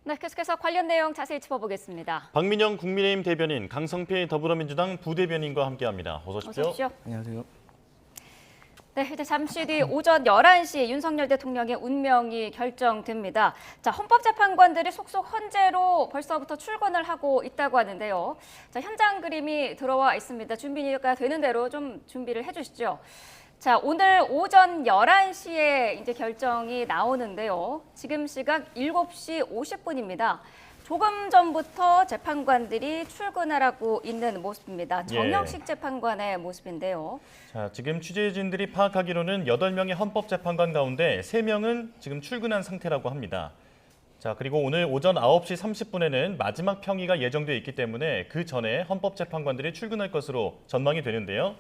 네, 계속해서 관련 내용 자세히 짚어보겠습니다. 박민영 국민의힘 대변인, 강성필 더불어민주당 부대변인과 함께합니다. 어서 오십시오. 어서 오십시오. 안녕하세요. 네, 이제 잠시 뒤 오전 11시 윤석열 대통령의 운명이 결정됩니다. 자, 헌법재판관들이 속속 헌재로 벌써부터 출근을 하고 있다고 하는데요. 자, 현장 그림이 들어와 있습니다. 준비가 되는 대로 좀 준비를 해주시죠. 자, 오늘 오전 11시에 이제 결정이 나오는데요. 지금 시각 7시 50분입니다. 조금 전부터 재판관들이 출근하라고 있는 모습입니다. 정영식 재판관의 모습인데요. 자, 지금 취재진들이 파악하기로는 8명의 헌법재판관 가운데 3명은 지금 출근한 상태라고 합니다. 자, 그리고 오늘 오전 9시 30분에는 마지막 평의가 예정되어 있기 때문에 그 전에 헌법재판관들이 출근할 것으로 전망이 되는데요.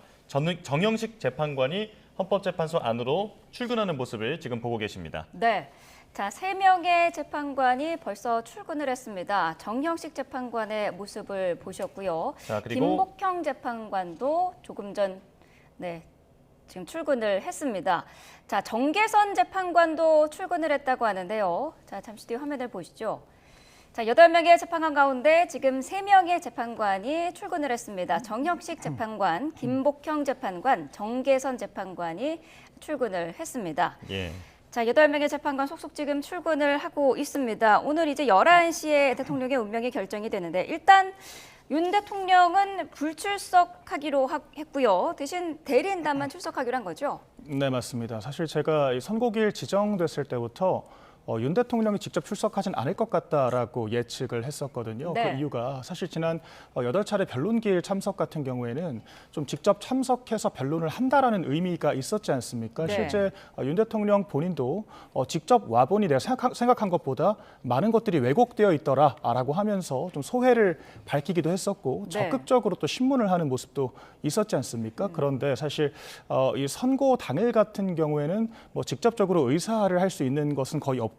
정영식 재판관이 헌법재판소 안으로 출근하는 모습을 지금 보고 계십니다. 네. 자, 3명의 재판관이 벌써 출근을 했습니다. 정형식 재판관의 모습을 보셨고요. 자, 그리고 김복형 재판관도 조금 전 지금 출근을 했습니다. 자, 정계선 재판관도 출근을 했다고 하는데요. 자, 잠시 뒤 화면을 보시죠. 자, 8명의 재판관 가운데 지금 3명의 재판관이 출근을 했습니다. 정형식 재판관, 김복형 재판관, 정계선 재판관이 출근을 했습니다. 예. 자, 8명의 재판관 속속 지금 출근을 하고 있습니다. 오늘 이제 11시에 대통령의 운명이 결정이 되는데 일단 윤 대통령은 불출석하기로 했고요. 대신 대리인단만 출석하기로 한 거죠? 네, 맞습니다. 사실 제가 이 선고일 지정됐을 때부터 윤 대통령이 직접 출석하진 않을 것 같다라고 예측을 했었거든요. 네. 그 이유가 사실 지난 8차례 변론기일 참석 같은 경우에는 좀 직접 참석해서 변론을 한다라는 의미가 있었지 않습니까? 네. 실제 윤 대통령 본인도 직접 와보니 내가 생각한 것보다 많은 것들이 왜곡되어 있더라라고 하면서 좀 소회를 밝히기도 했었고 네. 적극적으로 또 신문을 하는 모습도 있었지 않습니까? 그런데 사실 이 선고 당일 같은 경우에는 뭐 직접적으로 의사를 할 수 있는 것은 거의 없고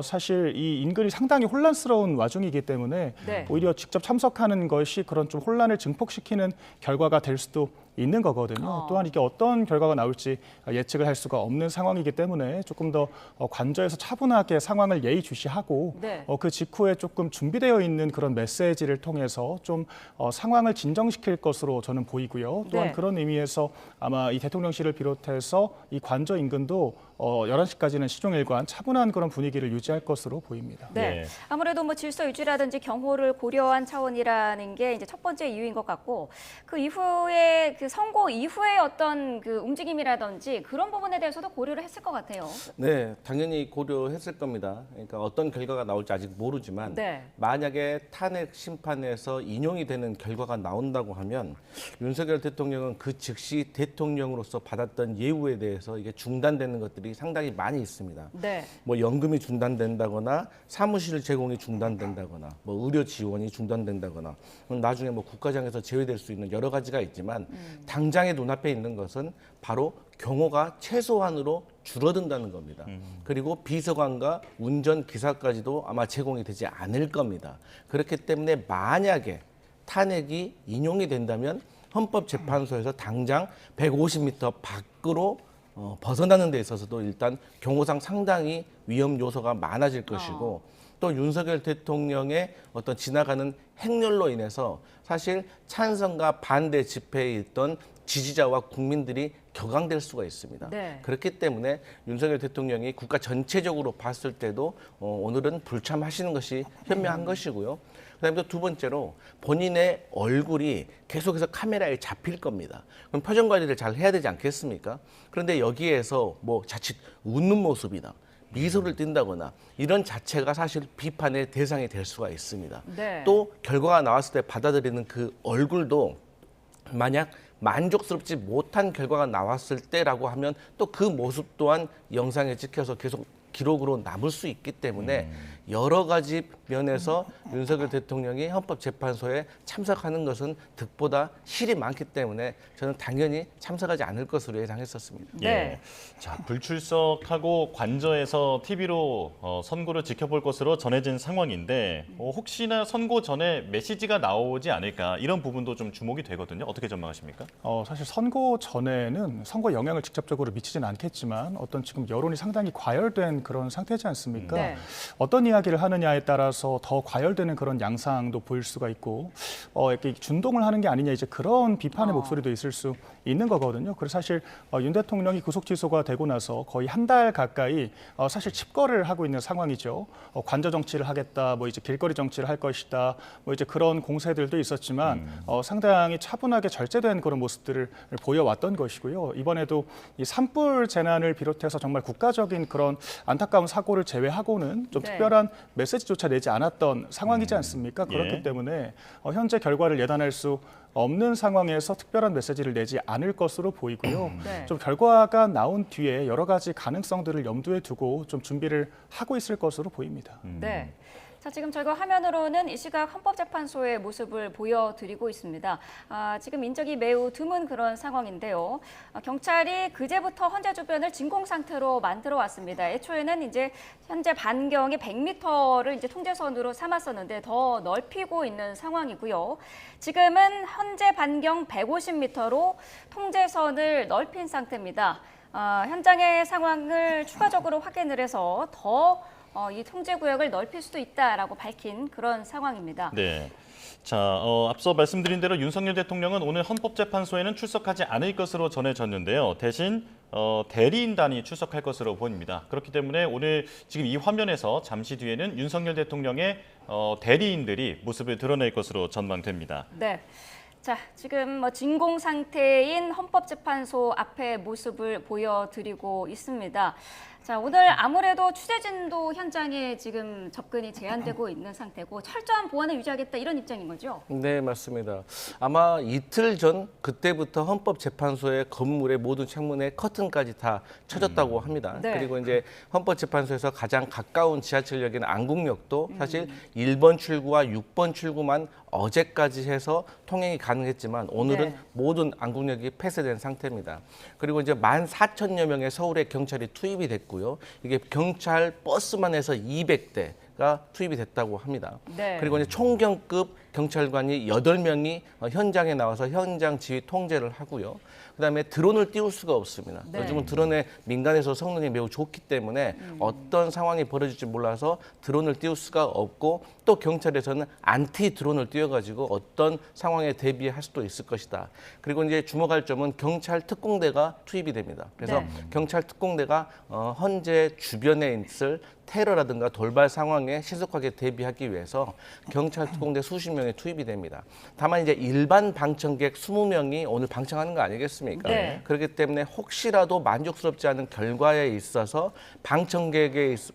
사실 이 인근이 상당히 혼란스러운 와중이기 때문에 네. 오히려 직접 참석하는 것이 그런 좀 혼란을 증폭시키는 결과가 될 수도 있는 거거든요. 또한 이게 어떤 결과가 나올지 예측을 할 수가 없는 상황이기 때문에 조금 더 관저에서 차분하게 상황을 예의주시하고 네. 그 직후에 조금 준비되어 있는 그런 메시지를 통해서 좀 상황을 진정시킬 것으로 저는 보이고요. 또한 네. 그런 의미에서 아마 이 대통령실을 비롯해서 이 관저 인근도 11시까지는 시종일관 차분한 그런 분위기를 유지할 것으로 보입니다. 네. 예. 아무래도 뭐 질서 유지라든지 경호를 고려한 차원이라는 게 이제 첫 번째 이유인 것 같고 그 이후에 그 선고 이후에 어떤 그 움직임이라든지 그런 부분에 대해서도 고려를 했을 것 같아요. 네, 당연히 고려했을 겁니다. 그러니까 어떤 결과가 나올지 아직 모르지만 네. 만약에 탄핵 심판에서 인용이 되는 결과가 나온다고 하면 윤석열 대통령은 그 즉시 대통령으로서 받았던 예우에 대해서 이게 중단되는 것들이 상당히 많이 있습니다. 네. 뭐 연금이 중단된다거나 사무실 제공이 중단된다거나 뭐 의료 지원이 중단된다거나 나중에 뭐 국가장에서 제외될 수 있는 여러 가지가 있지만 당장의 눈앞에 있는 것은 바로 경호가 최소한으로 줄어든다는 겁니다. 그리고 비서관과 운전기사까지도 아마 제공이 되지 않을 겁니다. 그렇기 때문에 만약에 탄핵이 인용이 된다면 헌법재판소에서 당장 150m 밖으로 벗어나는 데 있어서도 일단 경호상 상당히 위험 요소가 많아질 것이고 또 윤석열 대통령의 어떤 지나가는 행렬로 인해서 사실 찬성과 반대 집회에 있던 지지자와 국민들이 격앙될 수가 있습니다. 네. 그렇기 때문에 윤석열 대통령이 국가 전체적으로 봤을 때도 오늘은 불참하시는 것이 현명한 것이고요. 그다음에 또 두 번째로 본인의 얼굴이 계속해서 카메라에 잡힐 겁니다. 그럼 표정 관리를 잘 해야 되지 않겠습니까? 그런데 여기에서 뭐 자칫 웃는 모습이나 미소를 띈다거나 이런 자체가 사실 비판의 대상이 될 수가 있습니다. 네. 또 결과가 나왔을 때 받아들이는 그 얼굴도 만약 만족스럽지 못한 결과가 나왔을 때라고 하면 또 그 모습 또한 영상에 찍혀서 계속 기록으로 남을 수 있기 때문에 여러 가지 면에서 윤석열 대통령이 헌법재판소에 참석하는 것은 득보다 실이 많기 때문에 저는 당연히 참석하지 않을 것으로 예상했었습니다. 네. 예. 자, 불출석하고 관저에서 TV로 선고를 지켜볼 것으로 전해진 상황인데 혹시나 선고 전에 메시지가 나오지 않을까 이런 부분도 좀 주목이 되거든요. 어떻게 전망하십니까? 사실 선거 전에는 선거 영향을 직접적으로 미치지는 않겠지만 어떤 지금 여론이 상당히 과열된 그런 상태지 않습니까? 네. 어떤 이야기를 하느냐에 따라서 더 과열되는 그런 양상도 보일 수가 있고 이렇게 준동을 하는 게 아니냐 이제 그런 비판의 목소리도 있을 수 있는 거거든요. 그래서 사실 윤 대통령이 구속 취소가 되고 나서 거의 한 달 가까이 사실 칩거를 하고 있는 상황이죠. 관저 정치를 하겠다, 뭐 이제 길거리 정치를 할 것이다, 뭐 이제 그런 공세들도 있었지만 상당히 차분하게 절제된 그런 모습들을 보여왔던 것이고요. 이번에도 이 산불 재난을 비롯해서 정말 국가적인 그런 안타까운 사고를 제외하고는 좀 네. 특별한 메시지조차 내지 않았던 상황이지 않습니까? 그렇기 예. 때문에 현재 결과를 예단할 수 없는 상황에서 특별한 메시지를 내지 않을 것으로 보이고요. 네. 좀 결과가 나온 뒤에 여러 가지 가능성들을 염두에 두고 좀 준비를 하고 있을 것으로 보입니다. 네. 자, 지금 저희가 화면으로는 이 시각 헌법재판소의 모습을 보여드리고 있습니다. 지금 인적이 매우 드문 그런 상황인데요. 경찰이 그제부터 헌재 주변을 진공 상태로 만들어 왔습니다. 애초에는 이제 현재 반경이 100m를 이제 통제선으로 삼았었는데 더 넓히고 있는 상황이고요. 지금은 현재 반경 150m로 통제선을 넓힌 상태입니다. 현장의 상황을 추가적으로 확인을 해서 더 이 통제 구역을 넓힐 수도 있다라고 밝힌 그런 상황입니다. 네. 자, 앞서 말씀드린 대로 윤석열 대통령은 오늘 헌법재판소에는 출석하지 않을 것으로 전해졌는데요. 대신 대리인단이 출석할 것으로 보입니다. 그렇기 때문에 오늘 지금 이 화면에서 잠시 뒤에는 윤석열 대통령의 대리인들이 모습을 드러낼 것으로 전망됩니다. 네. 자, 지금 진공 상태인 헌법재판소 앞의 모습을 보여드리고 있습니다. 자, 오늘 아무래도 취재진도 현장에 지금 접근이 제한되고 있는 상태고 철저한 보안을 유지하겠다 이런 입장인 거죠? 네, 맞습니다. 아마 이틀 전 그때부터 헌법재판소의 건물의 모든 창문에 커튼까지 다 쳐졌다고 합니다. 네. 그리고 이제 헌법재판소에서 가장 가까운 지하철역인 안국역도 사실 1번 출구와 6번 출구만 어제까지 해서 통행이 가능했지만 오늘은 네. 모든 안국역이 폐쇄된 상태입니다. 그리고 이제 14,000여 명의 서울의 경찰이 투입이 됐고요. 이게 경찰 버스만 해서 200대가 투입이 됐다고 합니다. 네. 그리고 이제 총경급 경찰관이 8명이 현장에 나와서 현장 지휘 통제를 하고요. 그다음에 드론을 띄울 수가 없습니다. 네. 요즘은 드론의 민간에서 성능이 매우 좋기 때문에 어떤 상황이 벌어질지 몰라서 드론을 띄울 수가 없고 또 경찰에서는 안티 드론을 띄워가지고 어떤 상황에 대비할 수도 있을 것이다. 그리고 이제 주목할 점은 경찰 특공대가 투입이 됩니다. 그래서 네. 경찰 특공대가 현재 주변에 있을 테러라든가 돌발 상황에 신속하게 대비하기 위해서 경찰 특공대 수십 명이 투입이 됩니다. 다만 이제 일반 방청객 20명이 오늘 방청하는 거 아니겠습니까? 네. 그렇기 때문에 혹시라도 만족스럽지 않은 결과에 있어서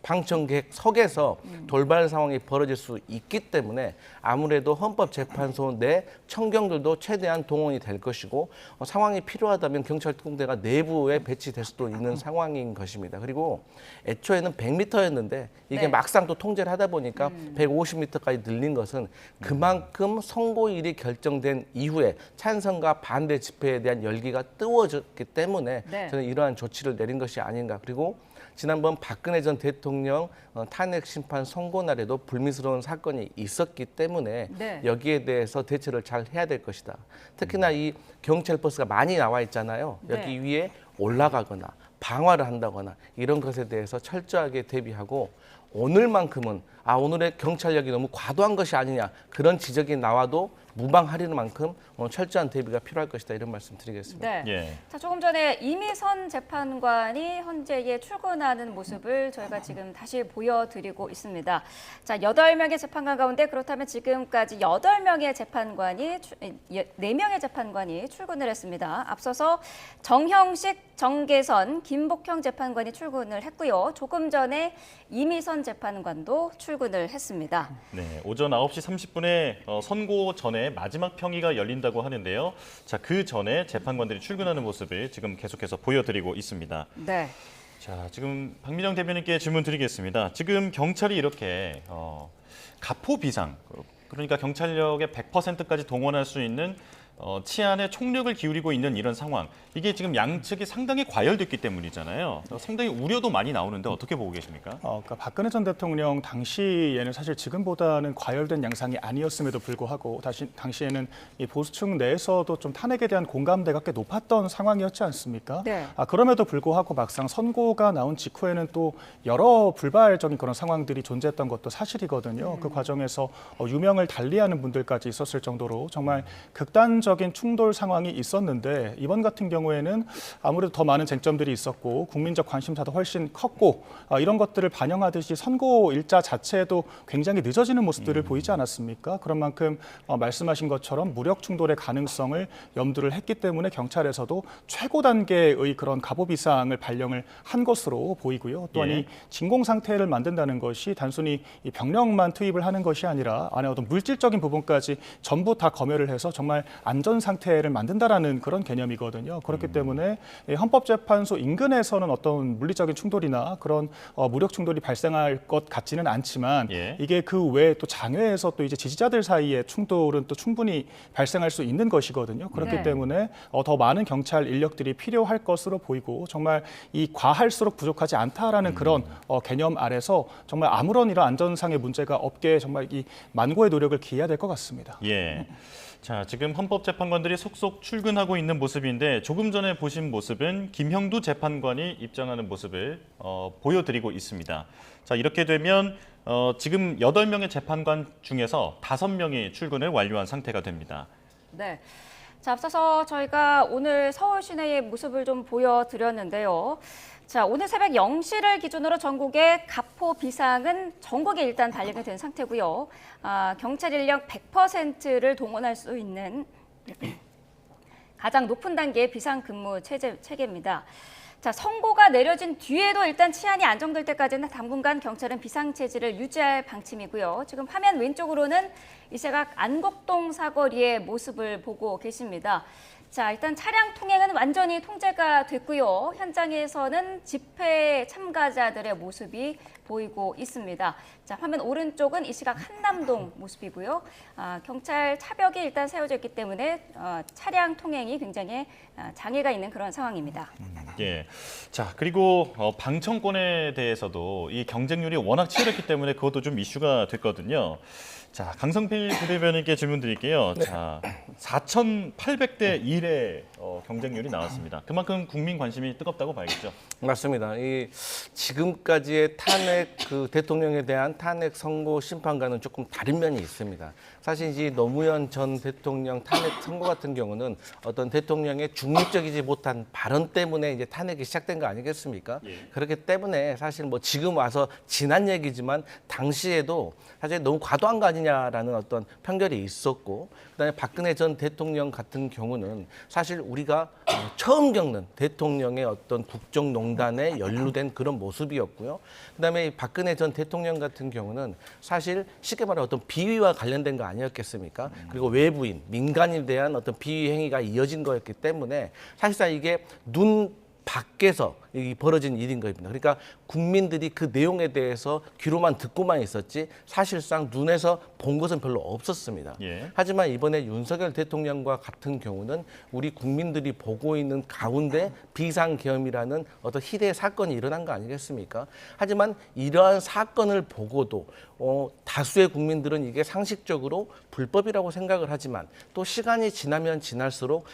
방청객석에서 돌발 상황이 벌어질 수 있기 때문에 아무래도 헌법재판소 내 청경들도 최대한 동원이 될 것이고 상황이 필요하다면 경찰 특공대가 내부에 배치될 수도 있는 상황인 것입니다. 그리고 애초에는 100m였는데 이게 네. 막상 또 통제를 하다 보니까 150m까지 늘린 것은 그만큼 선고일이 결정된 이후에 찬성과 반대 집회에 대한 열기가 뜨거워졌기 때문에 네. 저는 이러한 조치를 내린 것이 아닌가. 그리고 지난번 박근혜 전 대통령 탄핵 심판 선고 날에도 불미스러운 사건이 있었기 때문에 네. 여기에 대해서 대처를 잘 해야 될 것이다. 특히나 이 경찰 버스가 많이 나와 있잖아요. 여기 네. 위에 올라가거나 방화를 한다거나 이런 것에 대해서 철저하게 대비하고 오늘만큼은 오늘의 경찰력이 너무 과도한 것이 아니냐 그런 지적이 나와도 무방하리는 만큼 철저한 대비가 필요할 것이다 이런 말씀 드리겠습니다. 네. 예. 자, 조금 전에 이미선 재판관이 헌재에 출근하는 모습을 저희가 지금 다시 보여드리고 있습니다. 자, 8명의 재판관 가운데 그렇다면 지금까지 8명의 재판관이 4명의 재판관이 출근을 했습니다. 앞서서 정형식, 정계선, 김복형 재판관이 출근을 했고요. 조금 전에 이미선 재판관도 출근을 했습니다. 네, 오전 9시 30분에 선고 전에 마지막 평의가 열린다고 하는데요. 자, 그 전에 재판관들이 출근하는 모습을 지금 계속해서 보여드리고 있습니다. 네. 자, 지금 박민영 대변인께 질문 드리겠습니다. 지금 경찰이 이렇게 가포 비상, 그러니까 경찰력의 100%까지 동원할 수 있는 치안에 총력을 기울이고 있는 이런 상황. 이게 지금 양측이 상당히 과열됐기 때문이잖아요. 상당히 우려도 많이 나오는데 어떻게 보고 계십니까? 그러니까 박근혜 전 대통령 당시에는 사실 지금보다는 과열된 양상이 아니었음에도 불구하고 당시에는 이 보수층 내에서도 좀 탄핵에 대한 공감대가 꽤 높았던 상황이었지 않습니까? 네. 그럼에도 불구하고 막상 선고가 나온 직후에는 또 여러 불발적인 그런 상황들이 존재했던 것도 사실이거든요. 그 과정에서 유명을 달리하는 분들까지 있었을 정도로 정말 극단적인 충돌 상황이 있었는데 이번 같은 경우에는 아무래도 더 많은 쟁점들이 있었고 국민적 관심사도 훨씬 컸고 이런 것들을 반영하듯이 선고 일자 자체도 굉장히 늦어지는 모습들을 보이지 않았습니까? 그런 만큼 말씀하신 것처럼 무력 충돌의 가능성을 염두를 했기 때문에 경찰에서도 최고 단계의 그런 가보 비상을 발령을 한 것으로 보이고요. 또한 이 진공 상태를 만든다는 것이 단순히 이 병력만 투입을 하는 것이 아니라 안에 어떤 물질적인 부분까지 전부 다 검열을 해서 정말 안전 상태를 만든다라는 그런 개념이거든요. 그렇기 때문에 헌법재판소 인근에서는 어떤 물리적인 충돌이나 그런 무력 충돌이 발생할 것 같지는 않지만 이게 그 외에 또 장외에서 또 이제 지지자들 사이의 충돌은 또 충분히 발생할 수 있는 것이거든요. 그렇기 때문에 더 많은 경찰 인력들이 필요할 것으로 보이고 정말 이 과할수록 부족하지 않다라는 그런 개념 아래서 정말 아무런 이런 안전상의 문제가 없게 정말 이 만고의 노력을 기해야 될 것 같습니다. 예. 자, 지금 헌법재판관들이 속속 출근하고 있는 모습인데 조금 전에 보신 모습은 김형두 재판관이 입장하는 모습을 보여드리고 있습니다. 자, 이렇게 되면 지금 8명의 재판관 중에서 5명이 출근을 완료한 상태가 됩니다. 네. 자, 앞서서 저희가 오늘 서울 시내의 모습을 좀 보여드렸는데요. 자, 오늘 새벽 0시를 기준으로 전국의 가포 비상은 전국에 일단 발령이 된 상태고요. 경찰 인력 100%를 동원할 수 있는 가장 높은 단계의 비상근무 체계입니다. 자, 선고가 내려진 뒤에도 일단 치안이 안정될 때까지는 당분간 경찰은 비상체제를 유지할 방침이고요. 지금 화면 왼쪽으로는 이 시각 안곡동 사거리의 모습을 보고 계십니다. 자, 일단 차량 통행은 완전히 통제가 됐고요. 현장에서는 집회 참가자들의 모습이 보이고 있습니다. 자, 화면 오른쪽은 이 시각 한남동 모습이고요. 경찰 차벽이 일단 세워져 있기 때문에 차량 통행이 굉장히 장애가 있는 그런 상황입니다. 예. 자, 그리고 방청권에 대해서도 이 경쟁률이 워낙 치열했기 때문에 그것도 좀 이슈가 됐거든요. 자, 강성필 부대변인께 질문 드릴게요. 자, 4,800대 1의 경쟁률이 나왔습니다. 그만큼 국민 관심이 뜨겁다고 봐야겠죠. 맞습니다. 이 지금까지의 탄핵 대통령에 대한 탄핵 선고 심판과는 조금 다른 면이 있습니다. 사실 이제 노무현 전 대통령 탄핵 선고 같은 경우는 어떤 대통령의 중립적이지 못한 발언 때문에 이제 탄핵이 시작된 거 아니겠습니까? 그렇기 때문에 사실 뭐 지금 와서 지난 얘기지만 당시에도 사실 너무 과도한 거 아니냐라는 어떤 편견이 있었고, 그다음에 박근혜 전 대통령 같은 경우는 사실 우리가 처음 겪는 대통령의 어떤 국정농단에 연루된 그런 모습이었고요. 그다음에 박근혜 전 대통령 같은 경우는 사실 쉽게 말해 어떤 비위와 관련된 거 아니었겠습니까? 그리고 외부인, 민간인에 대한 어떤 비위 행위가 이어진 거였기 때문에 사실상 이게 눈 밖에서 벌어진 일인 겁니다. 그러니까 국민들이 그 내용에 대해서 귀로만 듣고만 있었지 사실상 눈에서 본 것은 별로 없었습니다. 하지만 이번에 윤석열 대통령과 같은 경우는 우리 국민들이 보고 있는 가운데 비상계엄이라는 어떤 희대의 사건이 일어난 거 아니겠습니까? 하지만 이러한 사건을 보고도 다수의 국민들은 이게 상식적으로 불법이라고 생각을 하지만 또 시간이 지나면 지날수록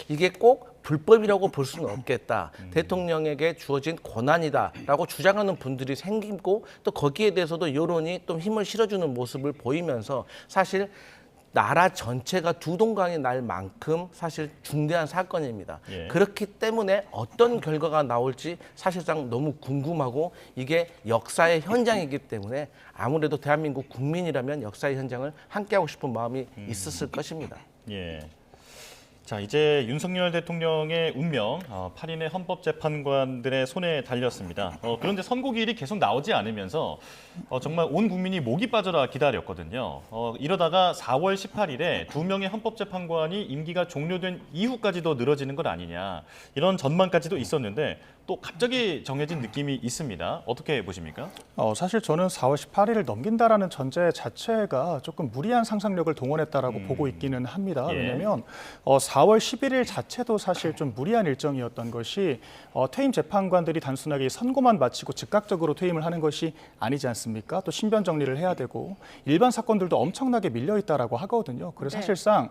이게 꼭 불법이라고 볼 수는 없겠다. 대통령에게 주어진 권한이다라고 주장하는 분들이 생기고 또 거기에 대해서도 여론이 또 힘을 실어주는 모습을 보이면서 사실 나라 전체가 두동강이 날 만큼 사실 중대한 사건입니다. 그렇기 때문에 어떤 결과가 나올지 사실상 너무 궁금하고 이게 역사의 현장이기 때문에 아무래도 대한민국 국민이라면 역사의 현장을 함께하고 싶은 마음이 있었을 것입니다. 자, 이제 윤석열 대통령의 운명 8인의 헌법재판관들의 손에 달렸습니다. 그런데 선고기일이 계속 나오지 않으면서 정말 온 국민이 목이 빠져라 기다렸거든요. 이러다가 4월 18일에 2명의 헌법재판관이 임기가 종료된 이후까지도 늘어지는 것 아니냐 이런 전망까지도 있었는데 또 갑자기 정해진 느낌이 있습니다. 어떻게 보십니까? 사실 저는 4월 18일을 넘긴다라는 전제 자체가 조금 무리한 상상력을 동원했다라고 보고 있기는 합니다. 예. 왜냐하면 4월 11일 자체도 사실 좀 무리한 일정이었던 것이 퇴임 재판관들이 단순하게 선고만 마치고 즉각적으로 퇴임을 하는 것이 아니지 않습니까? 또 신변 정리를 해야 되고 일반 사건들도 엄청나게 밀려 있다라고 하거든요. 그래서 네. 사실상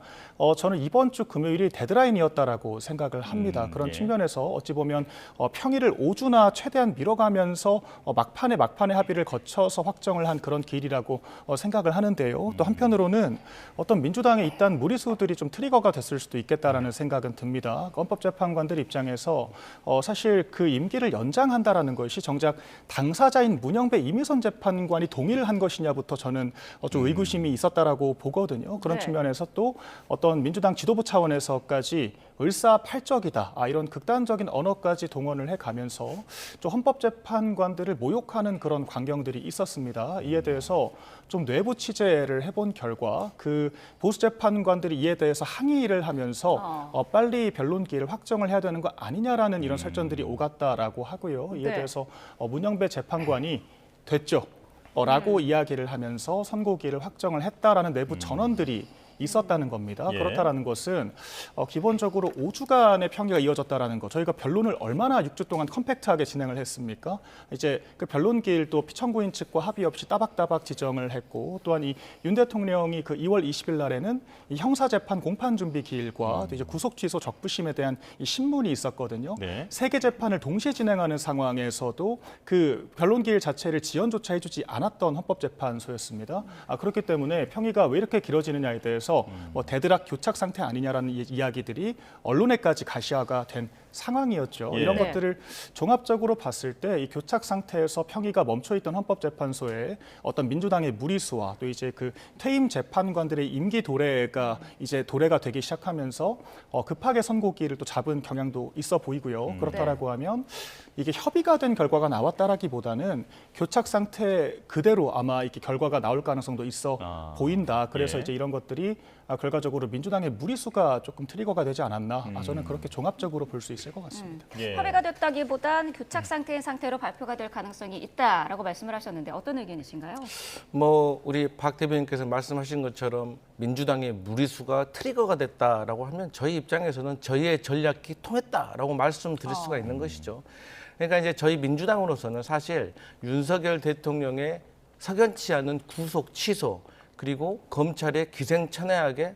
저는 이번 주 금요일이 데드라인이었다라고 생각을 합니다. 그런 예. 측면에서 어찌 보면 평일을 5주나 최대한 밀어가면서 막판에 합의를 거쳐서 확정을 한 그런 길이라고 생각을 하는데요. 또 한편으로는 어떤 민주당에 있던 무리수들이 좀 트리거가 됐을 수도 있겠다라는 생각은 듭니다. 헌법재판관들 입장에서 사실 그 임기를 연장한다라는 것이 정작 당사자인 문영배 이미선 재판관이 동의를 한 것이냐부터 저는 좀 의구심이 있었다라고 보거든요. 그런 네. 측면에서 또 어떤 민주당 지도부 차원에서까지 을사팔적이다 이런 극단적인 언어까지 동원을 해가면서 좀 헌법재판관들을 모욕하는 그런 광경들이 있었습니다. 이에 대해서 좀 내부 취재를 해본 결과 그 보수 재판관들이 이에 대해서 항의를 하면서 빨리 변론기일을 확정을 해야 되는 거 아니냐라는 이런 설전들이 오갔다라고 하고요. 이에 네. 대해서 문영배 재판관이 됐죠. 라고 이야기를 하면서 선고기일을 확정을 했다라는 내부 전언들이 있었다는 겁니다. 예. 그렇다라는 것은 기본적으로 5주간의 평의가 이어졌다라는 거. 저희가 변론을 얼마나 6주 동안 컴팩트하게 진행을 했습니까? 이제 그 변론기일도 피청구인 측과 합의 없이 따박따박 지정을 했고, 또한 이 윤 대통령이 그 2월 20일 날에는 이 형사재판 공판 준비 기일과 또 이제 구속 취소 적부심에 대한 이 신문이 있었거든요. 네. 세 개 재판을 동시에 진행하는 상황에서도 그 변론기일 자체를 지연조차 해주지 않았던 헌법재판소였습니다. 그렇기 때문에 평의가 왜 이렇게 길어지느냐에 대해서 뭐 데드락 교착 상태 아니냐라는 이야기들이 언론에까지 가시화가 된 상황이었죠. 예. 이런 네. 것들을 종합적으로 봤을 때 이 교착 상태에서 평의가 멈춰있던 헌법재판소에 어떤 민주당의 무리수와 또 이제 그 퇴임 재판관들의 임기 도래가 이제 도래가 되기 시작하면서 급하게 선고기를 또 잡은 경향도 있어 보이고요. 그렇다라고 하면 이게 협의가 된 결과가 나왔다라기보다는 교착 상태 그대로 아마 이렇게 결과가 나올 가능성도 있어 보인다. 그래서 예. 이제 이런 것들이 결과적으로 민주당의 무리수가 조금 트리거가 되지 않았나. 저는 그렇게 종합적으로 볼 수 있을 것 같습니다. 예. 합의가 됐다기보단 교착 상태인 상태로 발표가 될 가능성이 있다라고 말씀을 하셨는데 어떤 의견이신가요? 뭐 우리 박 대변인께서 말씀하신 것처럼 민주당의 무리수가 트리거가 됐다라고 하면 저희 입장에서는 저희의 전략이 통했다라고 말씀드릴 수가 있는 것이죠. 그러니까 이제 저희 민주당으로서는 사실 윤석열 대통령의 석연치 않은 구속 취소 그리고 검찰의 기생천외하게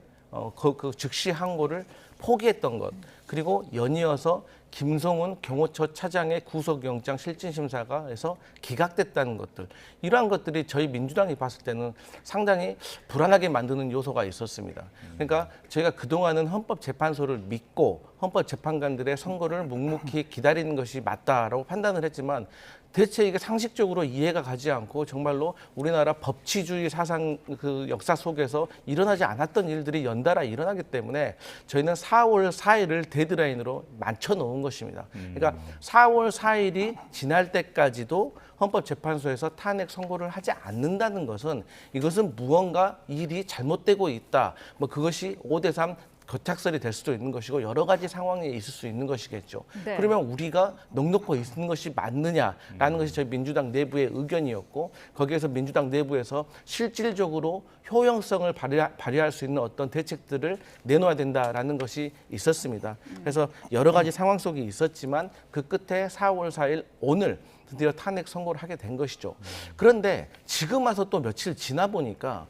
그 즉시 항고를 포기했던 것 그리고 연이어서 김성훈 경호처 차장의 구속영장 실질심사가에서 기각됐다는 것들 이러한 것들이 저희 민주당이 봤을 때는 상당히 불안하게 만드는 요소가 있었습니다. 그러니까 저희가 그동안은 헌법재판소를 믿고 헌법재판관들의 선고를 묵묵히 기다리는 것이 맞다라고 판단을 했지만 대체 이게 상식적으로 이해가 가지 않고 정말로 우리나라 법치주의 사상 그 역사 속에서 일어나지 않았던 일들이 연달아 일어나기 때문에 저희는 4월 4일을 데드라인으로 맞춰놓은 것입니다. 그러니까 4월 4일이 지날 때까지도 헌법재판소에서 탄핵 선고를 하지 않는다는 것은 이것은 무언가 일이 잘못되고 있다. 뭐 그것이 5대3 교착설이 될 수도 있는 것이고 여러 가지 상황이 있을 수 있는 것이겠죠. 네. 그러면 우리가 넉넉히 있는 것이 맞느냐라는 것이 저희 민주당 내부의 의견이었고 거기에서 민주당 내부에서 실질적으로 효용성을 발휘할 수 있는 어떤 대책들을 내놓아야 된다라는 것이 있었습니다. 그래서 여러 가지 상황 속에 있었지만 그 끝에 4월 4일 오늘 드디어 탄핵 선고를 하게 된 것이죠. 그런데 지금 와서 또 며칠 지나 보니까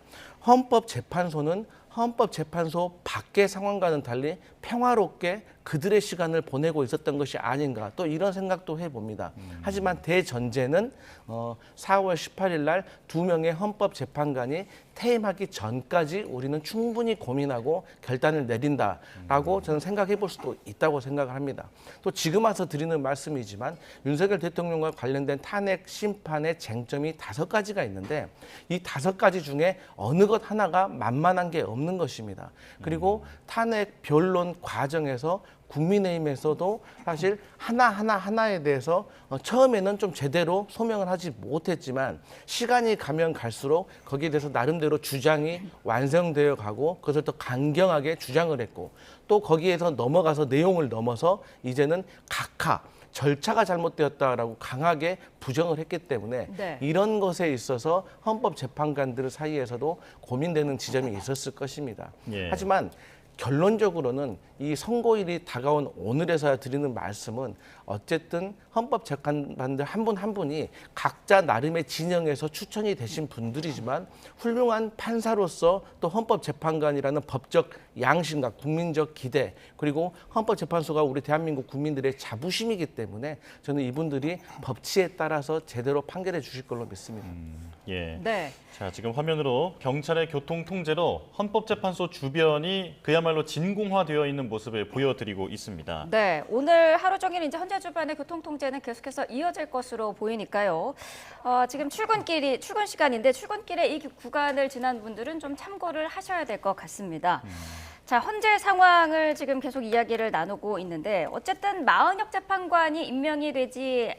헌법재판소는 헌법재판소 밖의 상황과는 달리 평화롭게 그들의 시간을 보내고 있었던 것이 아닌가 또 이런 생각도 해봅니다. 하지만 대전제는 4월 18일 날 2명의 헌법재판관이 퇴임하기 전까지 우리는 충분히 고민하고 결단을 내린다라고 저는 생각해 볼 수도 있다고 생각을 합니다. 또 지금 와서 드리는 말씀이지만 윤석열 대통령과 관련된 탄핵 심판의 쟁점이 5가지가 있는데 이 5가지 중에 어느 것 하나가 만만한 게 없는 것입니다. 그리고 탄핵 변론 과정에서 국민의힘에서도 사실 하나에 대해서 처음에는 좀 제대로 소명을 하지 못했지만 시간이 가면 갈수록 거기에 대해서 나름대로 주장이 완성되어 가고 그것을 더 강경하게 주장을 했고 또 거기에서 넘어가서 내용을 넘어서 이제는 각하 절차가 잘못되었다라고 강하게 부정을 했기 때문에 네. 이런 것에 있어서 헌법재판관들 사이에서도 고민되는 지점이 있었을 것입니다. 예. 하지만 결론적으로는 이 선고일이 다가온 오늘에서야 드리는 말씀은 어쨌든 헌법재판관들 한 분 한 분이 각자 나름의 진영에서 추천이 되신 분들이지만 훌륭한 판사로서 또 헌법재판관이라는 법적 양심과 국민적 기대 그리고 헌법재판소가 우리 대한민국 국민들의 자부심이기 때문에 저는 이분들이 법치에 따라서 제대로 판결해 주실 걸로 믿습니다. 예. 네. 자, 지금 화면으로 경찰의 교통 통제로 헌법재판소 주변이 그야말로 진공화되어 있는 모습을 보여드리고 있습니다. 네, 오늘 하루 종일 이제 헌재 주변의 교통 통제는 계속해서 이어질 것으로 보이니까요. 지금 출근 시간인데 출근길에 이 구간을 지난 분들은 좀 참고를 하셔야 될 것 같습니다. 자, 헌재 상황을 지금 계속 이야기를 나누고 있는데 어쨌든 마은혁 재판관이 임명이 되지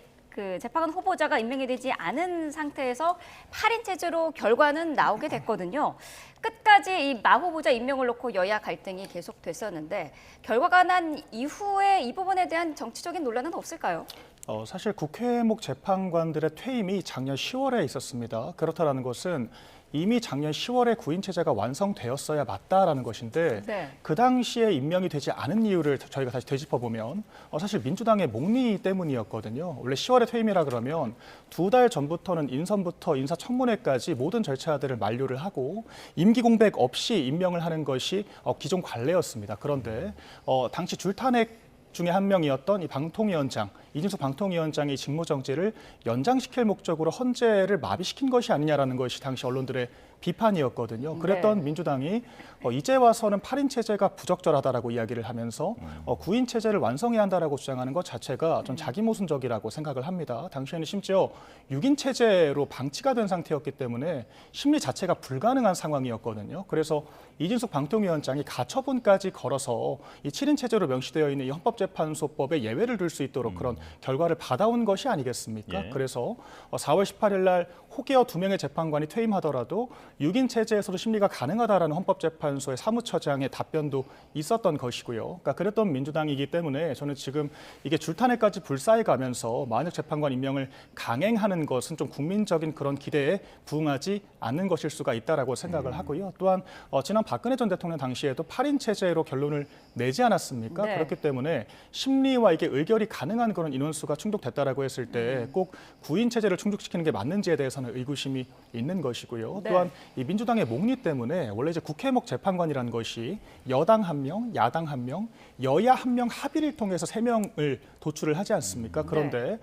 재판관 후보자가 임명이 되지 않은 상태에서 8인 체제로 결과는 나오게 됐거든요. 끝까지 이 마 후보자 임명을 놓고 여야 갈등이 계속됐었는데 결과가 난 이후에 이 부분에 대한 정치적인 논란은 없을까요? 사실 국회목 재판관들의 퇴임이 작년 10월에 있었습니다. 그렇다라는 것은 이미 작년 10월에 구인 체제가 완성되었어야 맞다라는 것인데 네. 그 당시에 임명이 되지 않은 이유를 저희가 다시 되짚어보면 사실 민주당의 목리 때문이었거든요. 원래 10월에 퇴임이라 그러면 2달 전부터는 인선부터 인사청문회까지 모든 절차들을 만료를 하고 임기 공백 없이 임명을 하는 것이 기존 관례였습니다. 그런데 당시 줄탄핵 중에 한 명이었던 이 방통위원장, 이준석 방통위원장이 직무정지를 연장시킬 목적으로 헌재를 마비시킨 것이 아니냐라는 것이 당시 언론들의 비판이었거든요. 그랬던 네. 민주당이 이제 와서는 8인 체제가 부적절하다라고 이야기를 하면서 9인 체제를 완성해야 한다라고 주장하는 것 자체가 좀 자기모순적이라고 생각을 합니다. 당시에는 심지어 6인 체제로 방치가 된 상태였기 때문에 심리 자체가 불가능한 상황이었거든요. 그래서 이준석 방통위원장이 가처분까지 걸어서 이 7인 체제로 명시되어 있는 이 헌법재판소법에 예외를 둘 수 있도록 그런 결과를 받아온 것이 아니겠습니까? 예. 그래서 4월 18일 날 혹여 2명의 재판관이 퇴임하더라도 6인 체제에서도 심리가 가능하다라는 헌법재판소의 사무처장의 답변도 있었던 것이고요. 그러니까 그랬던 민주당이기 때문에 저는 지금 이게 줄탄핵까지 불사해 가면서 마은혁 재판관 임명을 강행하는 것은 좀 국민적인 그런 기대에 부응하지 않는 것일 수가 있다라고 생각을 하고요. 또한 지난 박근혜 전 대통령 당시에도 8인 체제로 결론을 내지 않았습니까? 네. 그렇기 때문에 심리와 이게 의결이 가능한 그런 인원수가 충족됐다라고 했을 때 꼭 9인 체제를 충족시키는 게 맞는지에 대해서는 의구심이 있는 것이고요. 네. 또한 이 민주당의 목리 때문에 원래 이제 국회목 재판관이라는 것이 여당 1명, 야당 1명, 여야 1명 합의를 통해서 3명을 도출을 하지 않습니까? 그런데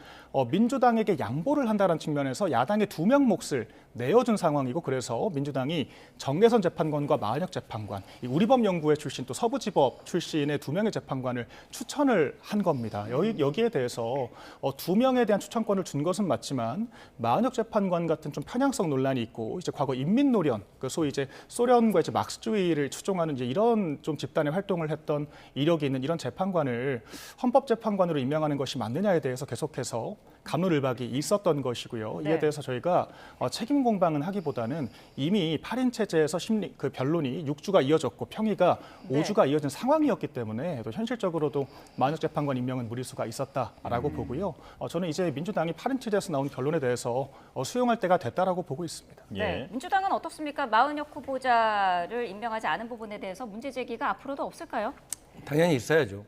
민주당에게 양보를 한다는 측면에서 야당의 2명 몫을 내어준 상황이고 그래서 민주당이 정래선 재판관과 마은혁 재판관, 이 우리법연구회 출신 또 서부지법 출신의 2명의 재판관을 추천을 한 겁니다. 여기에 대해서 2명에 대한 추천권을 준 것은 맞지만 마은혁 재판관 같은 좀 편향성 논란이 있고 이제 과거 인민노련, 그 소위 이제 소련과 이제 막스주의를 추종하는 이제 이런 좀 집단의 활동을 했던 이력이 있는 이런 재판관을 헌법재판관으로 임명하는 것이 맞느냐에 대해서 계속해서 갑론을박이 있었던 것이고요. 이에 네. 대해서 저희가 책임 공방은 하기보다는 이미 8인 체제에서 그 변론이 6주가 이어졌고 평의가 네. 5주가 이어진 상황이었기 때문에 또 현실적으로도 마은혁 재판관 임명은 무리수가 있었다라고 보고요. 저는 이제 민주당이 8인 체제에서 나온 결론에 대해서 수용할 때가 됐다라고 보고 있습니다. 예. 네, 민주당은 어떻습니까? 마은혁 후보자를 임명하지 않은 부분에 대해서 문제 제기가 앞으로도 없을까요? 당연히 있어야죠.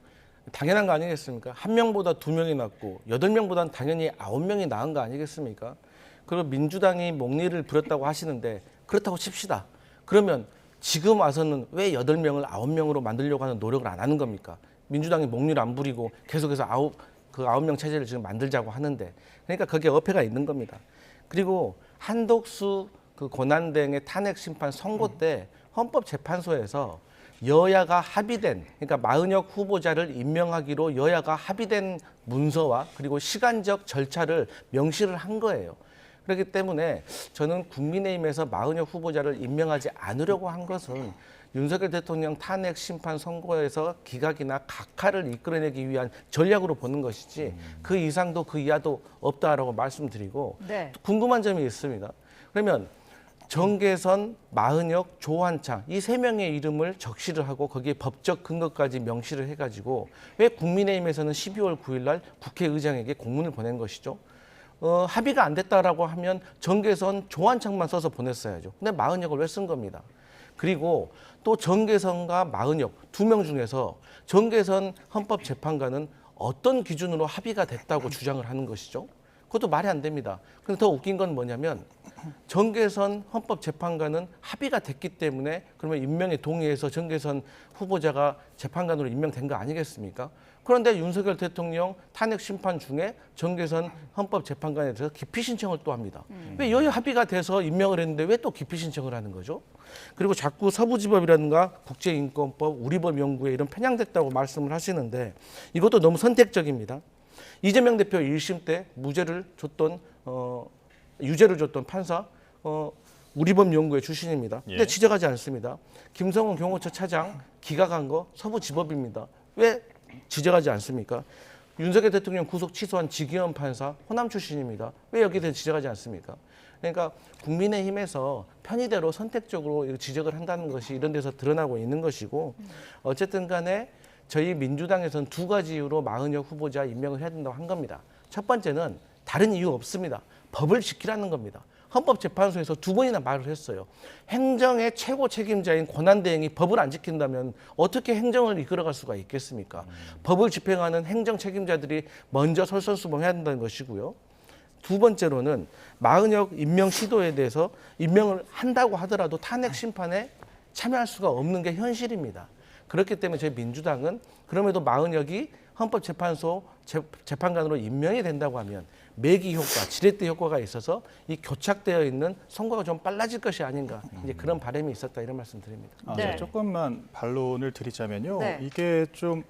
당연한 거 아니겠습니까? 1명보다 2명이 낫고 8명보다는 당연히 9명이 나은 거 아니겠습니까? 그리고 민주당이 목리를 부렸다고 하시는데 그렇다고 칩시다. 그러면 지금 와서는 왜 8명을 9명으로 만들려고 하는 노력을 안 하는 겁니까? 민주당이 목리를 안 부리고 계속해서 9명 체제를 지금 만들자고 하는데 그러니까 거기에 어폐가 있는 겁니다. 그리고 한덕수 그 권한대행의 탄핵 심판 선고 때 헌법재판소에서 여야가 합의된, 그러니까 마은혁 후보자를 임명하기로 여야가 합의된 문서와 그리고 시간적 절차를 명시를 한 거예요. 그렇기 때문에 저는 국민의힘에서 마은혁 후보자를 임명하지 않으려고 한 것은 윤석열 대통령 탄핵 심판 선고에서 기각이나 각하를 이끌어내기 위한 전략으로 보는 것이지 그 이상도 그 이하도 없다라고 말씀드리고 네. 궁금한 점이 있습니다. 그러면 정계선, 마은혁, 조환창 이 세 명의 이름을 적시를 하고 거기에 법적 근거까지 명시를 해가지고 왜 국민의힘에서는 12월 9일 날 국회의장에게 공문을 보낸 것이죠. 합의가 안 됐다라고 하면 정계선, 조환창만 써서 보냈어야죠. 근데 마은혁을 왜 쓴 겁니다. 그리고 또 정계선과 마은혁 두 명 중에서 정계선 헌법재판관은 어떤 기준으로 합의가 됐다고 주장을 하는 것이죠. 그것도 말이 안 됩니다. 근데 더 웃긴 건 뭐냐면 정계선 헌법재판관은 합의가 됐기 때문에 그러면 임명에 동의해서 정계선 후보자가 재판관으로 임명된 거 아니겠습니까? 그런데 윤석열 대통령 탄핵 심판 중에 정계선 헌법재판관에 대해서 기피 신청을 또 합니다. 왜 여야 합의가 돼서 임명을 했는데 왜 또 기피 신청을 하는 거죠? 그리고 자꾸 서부지법이라든가 국제인권법, 우리법 연구에 이런 편향됐다고 말씀을 하시는데 이것도 너무 선택적입니다. 이재명 대표 1심 때 유죄를 줬던 판사 우리법 연구의 출신입니다. 근데 예. 지적하지 않습니다. 김성훈 경호처 차장 기각한 거 서부지법입니다. 왜 지적하지 않습니까? 윤석열 대통령 구속 취소한 지기현 판사 호남 출신입니다. 왜 여기에 대해 지적하지 않습니까? 그러니까 국민의힘에서 편의대로 선택적으로 지적을 한다는 것이 이런 데서 드러나고 있는 것이고 어쨌든 간에 저희 민주당에서는 두 가지 이유로 마은혁 후보자 임명을 해야 된다고 한 겁니다. 첫 번째는 다른 이유 없습니다. 법을 지키라는 겁니다. 헌법재판소에서 두 번이나 말을 했어요. 행정의 최고 책임자인 권한대행이 법을 안 지킨다면 어떻게 행정을 이끌어갈 수가 있겠습니까? 법을 집행하는 행정 책임자들이 먼저 솔선수범해야 된다는 것이고요. 두 번째로는 마은혁 임명 시도에 대해서 임명을 한다고 하더라도 탄핵 심판에 참여할 수가 없는 게 현실입니다. 그렇기 때문에 저희 민주당은 그럼에도 마은혁이 헌법재판소 재판관으로 임명이 된다고 하면 매기 효과, 지렛대 효과가 있어서 이 교착되어 있는 선거가 좀 빨라질 것이 아닌가 이제 그런 바람이 있었다 이런 말씀드립니다. 네. 조금만 반론을 드리자면요. 네. 이게 좀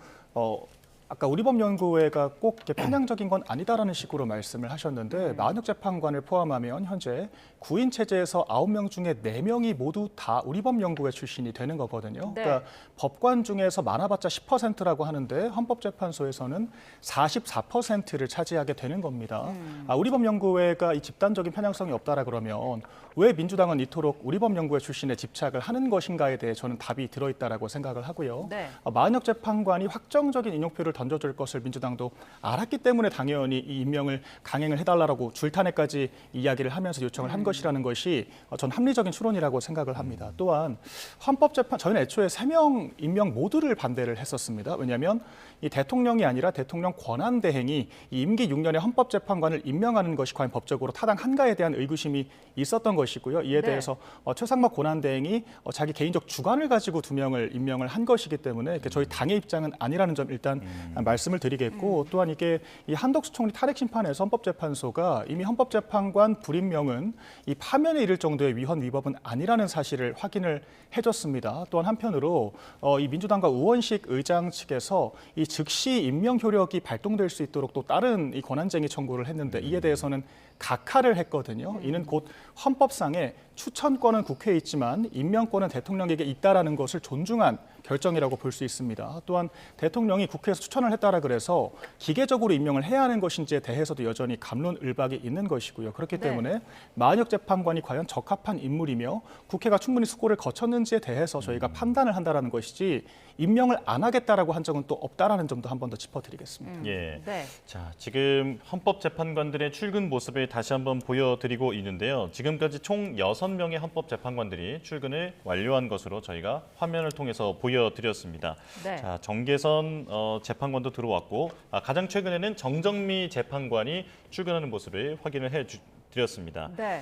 아까 우리법연구회가 꼭 이렇게 편향적인 건 아니다라는 식으로 말씀을 하셨는데 마은혁 재판관을 포함하면 현재 9인 체제에서 9명 중에 4명이 모두 다 우리법연구회 출신이 되는 거거든요. 네. 그러니까 법관 중에서 많아봤자 10%라고 하는데 헌법재판소에서는 44%를 차지하게 되는 겁니다. 우리법연구회가 이 집단적인 편향성이 없다라 그러면 왜 민주당은 이토록 우리법연구회 출신에 집착을 하는 것인가에 대해 저는 답이 들어있다라고 생각을 하고요. 네. 마은혁 재판관이 확정적인 인용표를 던져줄 것을 민주당도 알았기 때문에 당연히 이 임명을 강행을 해달라고 줄탄핵까지 이야기를 하면서 요청을 한 것이라는 것이 전 합리적인 추론이라고 생각을 합니다. 또한 헌법재판 저희는 애초에 3명 임명 모두를 반대를 했었습니다. 왜냐하면 이 대통령이 아니라 대통령 권한대행이 이 임기 6년의 헌법재판관을 임명하는 것이 과연 법적으로 타당한가에 대한 의구심이 있었던 것이고요. 이에 네. 대해서 최상목 권한대행이 자기 개인적 주관을 가지고 2명을 임명을 한 것이기 때문에 저희 당의 입장은 아니라는 점 일단 말씀을 드리겠고 또한 이게 이 한덕수 총리 탄핵 심판에서 헌법재판소가 이미 헌법재판관 불임명은 이 파면에 이를 정도의 위헌 위법은 아니라는 사실을 확인을 해줬습니다. 또한 한편으로 이 민주당과 우원식 의장 측에서 이 즉시 임명 효력이 발동될 수 있도록 또 다른 이 권한쟁의 청구를 했는데 이에 대해서는 각하를 했거든요. 이는 곧 헌법상에 추천권은 국회에 있지만 임명권은 대통령에게 있다라는 것을 존중한 결정이라고 볼 수 있습니다. 또한 대통령이 국회에서 추천을 했다라 그래서 기계적으로 임명을 해야 하는 것인지에 대해서도 여전히 갑론을박이 있는 것이고요. 그렇기 네. 때문에 마은혁 재판관이 과연 적합한 인물이며 국회가 충분히 수고를 거쳤는지에 대해서 저희가 판단을 한다라는 것이지 임명을 안 하겠다라고 한 적은 또 없다라는 점도 한 번 더 짚어드리겠습니다. 예. 네. 자, 지금 헌법재판관들의 출근 모습을 다시 한번 보여드리고 있는데요. 지금까지 총 6명의 헌법재판관들이 출근을 완료한 것으로 저희가 화면을 통해서 보여드렸습니다. 네. 자, 정계선 재판관도 들어왔고 가장 최근에는 정정미 재판관이 출근하는 모습을 확인을 해드렸습니다. 네.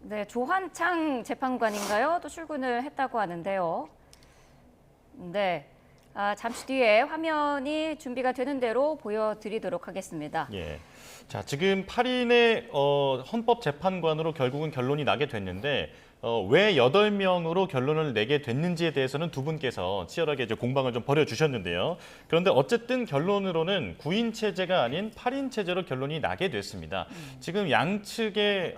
네, 조환창 재판관인가요? 또 출근을 했다고 하는데요. 네. 잠시 뒤에 화면이 준비가 되는 대로 보여드리도록 하겠습니다. 예. 자, 지금 8인의 헌법재판관으로 결국은 결론이 나게 됐는데 왜 8명으로 결론을 내게 됐는지에 대해서는 두 분께서 치열하게 이제 공방을 좀 벌여주셨는데요. 그런데 어쨌든 결론으로는 9인 체제가 아닌 8인 체제로 결론이 나게 됐습니다. 지금 양측의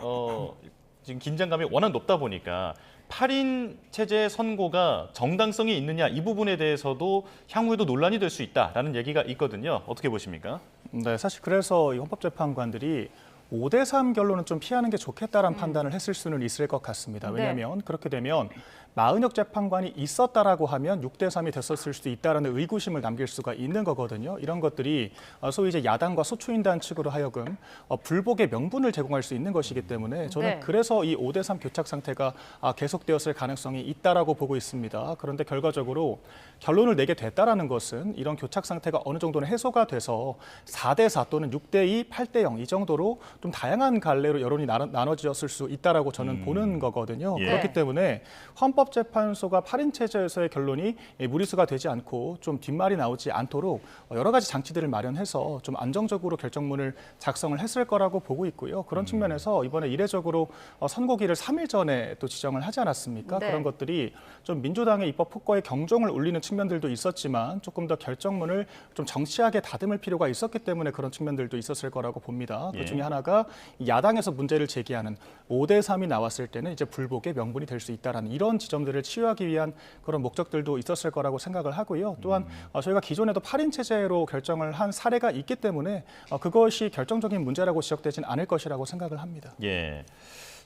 지금 긴장감이 워낙 높다 보니까 8인 체제 선고가 정당성이 있느냐 이 부분에 대해서도 향후에도 논란이 될 수 있다라는 얘기가 있거든요. 어떻게 보십니까? 네, 사실 그래서 이 헌법재판관들이 5대3 결론은 좀 피하는 게 좋겠다라는 판단을 했을 수는 있을 것 같습니다. 왜냐하면 그렇게 되면 마은혁 재판관이 있었다라고 하면 6대3이 됐었을 수도 있다라는 의구심을 남길 수가 있는 거거든요. 이런 것들이 소위 이제 야당과 소추인단 측으로 하여금 불복의 명분을 제공할 수 있는 것이기 때문에 저는 네. 그래서 이 5대3 교착 상태가 계속되었을 가능성이 있다라고 보고 있습니다. 그런데 결과적으로 결론을 내게 됐다라는 것은 이런 교착 상태가 어느 정도는 해소가 돼서 4대4 또는 6대2, 8대0 이 정도로 좀 다양한 갈래로 여론이 나눠졌을 수 있다라고 저는 보는 거거든요. 예. 그렇기 때문에 헌법재판소가 8인 체제에서의 결론이 무리수가 되지 않고 좀 뒷말이 나오지 않도록 여러 가지 장치들을 마련해서 좀 안정적으로 결정문을 작성을 했을 거라고 보고 있고요. 그런 측면에서 이번에 이례적으로 선고기를 3일 전에 또 지정을 하지 않았습니까? 네. 그런 것들이 좀 민주당의 입법 폭거에 경종을 울리는 측면들도 있었지만 조금 더 결정문을 좀 정치하게 다듬을 필요가 있었기 때문에 그런 측면들도 있었을 거라고 봅니다. 예. 그중에 하나가 야당에서 문제를 제기하는 5대3이 나왔을 때는 이제 불복의 명분이 될 수 있다라는 이런 지점들을 치유하기 위한 그런 목적들도 있었을 거라고 생각을 하고요. 또한 저희가 기존에도 8인 체제로 결정을 한 사례가 있기 때문에 그것이 결정적인 문제라고 지적되진 않을 것이라고 생각을 합니다. 예.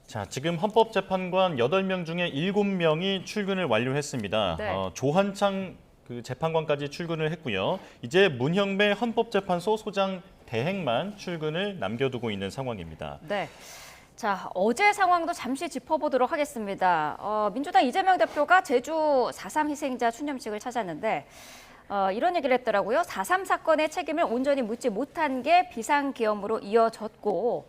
자, 지금 헌법재판관 8명 중에 7명이 출근을 완료했습니다. 네. 조한창 그 재판관까지 출근을 했고요. 이제 문형배 헌법재판소 소장 대행만 출근을 남겨두고 있는 상황입니다. 네. 자, 어제 상황도 잠시 짚어보도록 하겠습니다. 민주당 이재명 대표가 제주 4.3 희생자 추념식을 찾았는데 이런 얘기를 했더라고요. 4.3 사건의 책임을 온전히 묻지 못한 게 비상계엄으로 이어졌고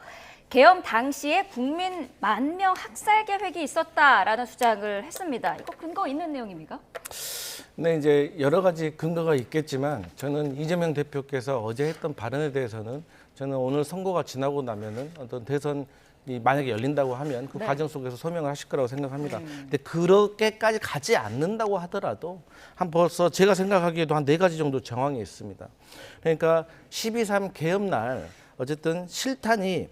계엄 당시에 국민 10,000명 학살 계획이 있었다라는 주장을 했습니다. 이거 근거 있는 내용입니까? 네, 이제 여러 가지 근거가 있겠지만 저는 이재명 대표께서 어제 했던 발언에 대해서는 저는 오늘 선거가 지나고 나면은 어떤 대선이 만약에 열린다고 하면 그 네. 과정 속에서 소명을 하실 거라고 생각합니다. 근데 그렇게까지 가지 않는다고 하더라도 한 벌써 제가 생각하기에도 한 4가지 정도 정황이 있습니다. 그러니까 12.3 개엄 날 어쨌든 실탄이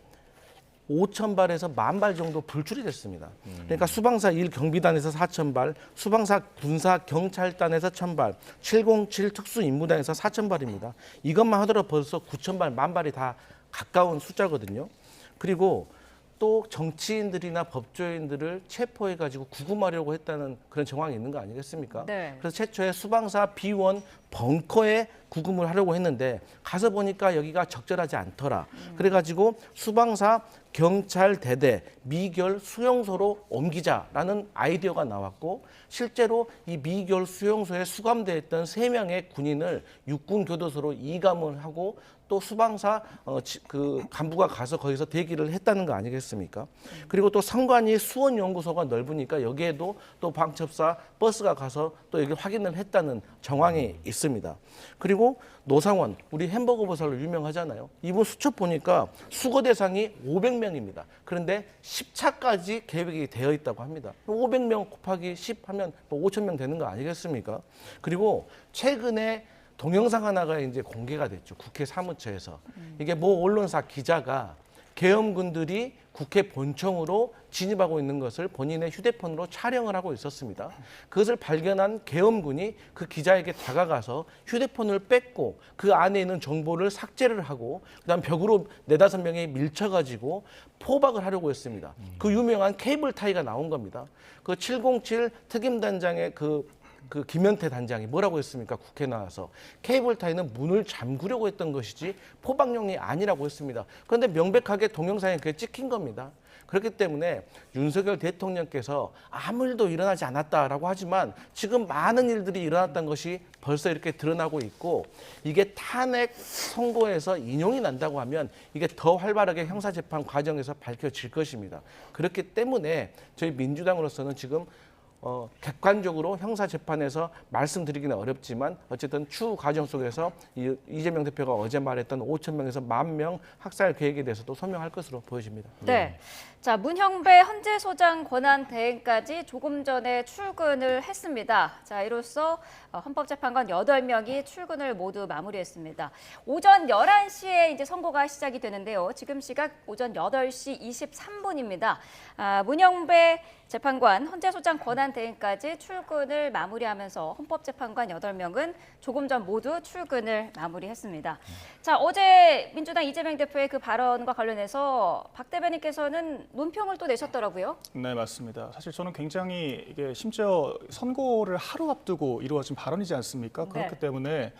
5,000발에서 10,000발 정도 불출이 됐습니다. 그러니까 수방사 1 경비단에서 4,000발, 수방사 군사 경찰단에서 1,000발, 707 특수임무단에서 4,000발입니다. 이것만 하더라도 벌써 9,000발, 10,000발이 다 가까운 숫자거든요. 그리고 또 정치인들이나 법조인들을 체포해가지고 구금하려고 했다는 그런 정황이 있는 거 아니겠습니까? 네. 그래서 최초에 수방사 B1 벙커에 구금을 하려고 했는데 가서 보니까 여기가 적절하지 않더라. 그래가지고 수방사 경찰 대대 미결 수용소로 옮기자라는 아이디어가 나왔고 실제로 이 미결 수용소에 수감돼 있던 3명의 군인을 육군 교도소로 이감을 하고 또 수방사 그 간부가 가서 거기서 대기를 했다는 거 아니겠습니까? 그리고 또 상관이 수원연구소가 넓으니까 여기에도 또 방첩사 버스가 가서 또 여기 확인을 했다는 정황이 있습니다. 그리고 노상원, 우리 햄버거 버살로 유명하잖아요. 이분 수첩 보니까 수거 대상이 500명입니다. 그런데 10차까지 계획이 되어 있다고 합니다. 500명 곱하기 10 하면 5,000명 되는 거 아니겠습니까? 그리고 최근에 동영상 하나가 이제 공개가 됐죠. 국회 사무처에서. 이게 모 언론사 기자가 계엄군들이 국회 본청으로 진입하고 있는 것을 본인의 휴대폰으로 촬영을 하고 있었습니다. 그것을 발견한 계엄군이 그 기자에게 다가가서 휴대폰을 뺏고 그 안에 있는 정보를 삭제를 하고 그다음 벽으로 4-5명이 밀쳐가지고 포박을 하려고 했습니다. 그 유명한 케이블 타이가 나온 겁니다. 그 707 특임단장의 그 김현태 단장이 뭐라고 했습니까? 국회 나와서 케이블 타이는 문을 잠그려고 했던 것이지 포박용이 아니라고 했습니다. 그런데 명백하게 동영상에 그게 찍힌 겁니다. 그렇기 때문에 윤석열 대통령께서 아무 일도 일어나지 않았다라고 하지만 지금 많은 일들이 일어났다는 것이 벌써 이렇게 드러나고 있고 이게 탄핵 선고에서 인용이 난다고 하면 이게 더 활발하게 형사재판 과정에서 밝혀질 것입니다. 그렇기 때문에 저희 민주당으로서는 지금 객관적으로 형사재판에서 말씀드리기는 어렵지만 어쨌든 추후 과정 속에서 이재명 대표가 어제 말했던 5,000명에서 10,000명 학살 계획에 대해서도 소명할 것으로 보여집니다. 네. 자, 문형배 헌재 소장 권한 대행까지 조금 전에 출근을 했습니다. 자, 이로써 헌법재판관 8명이 출근을 모두 마무리했습니다. 오전 11시에 이제 선고가 시작이 되는데요. 지금 시각 오전 8시 23분입니다. 문형배 재판관 헌재소장 권한 대행까지 출근을 마무리하면서 헌법재판관 8명은 조금 전 모두 출근을 마무리했습니다. 자, 어제 민주당 이재명 대표의 그 발언과 관련해서 박 대변인께서는 논평을 또 내셨더라고요. 네, 맞습니다. 사실 저는 굉장히 이게 심지어 선고를 하루 앞두고 이루어진 발언이지 않습니까? 그렇기 네. 때문에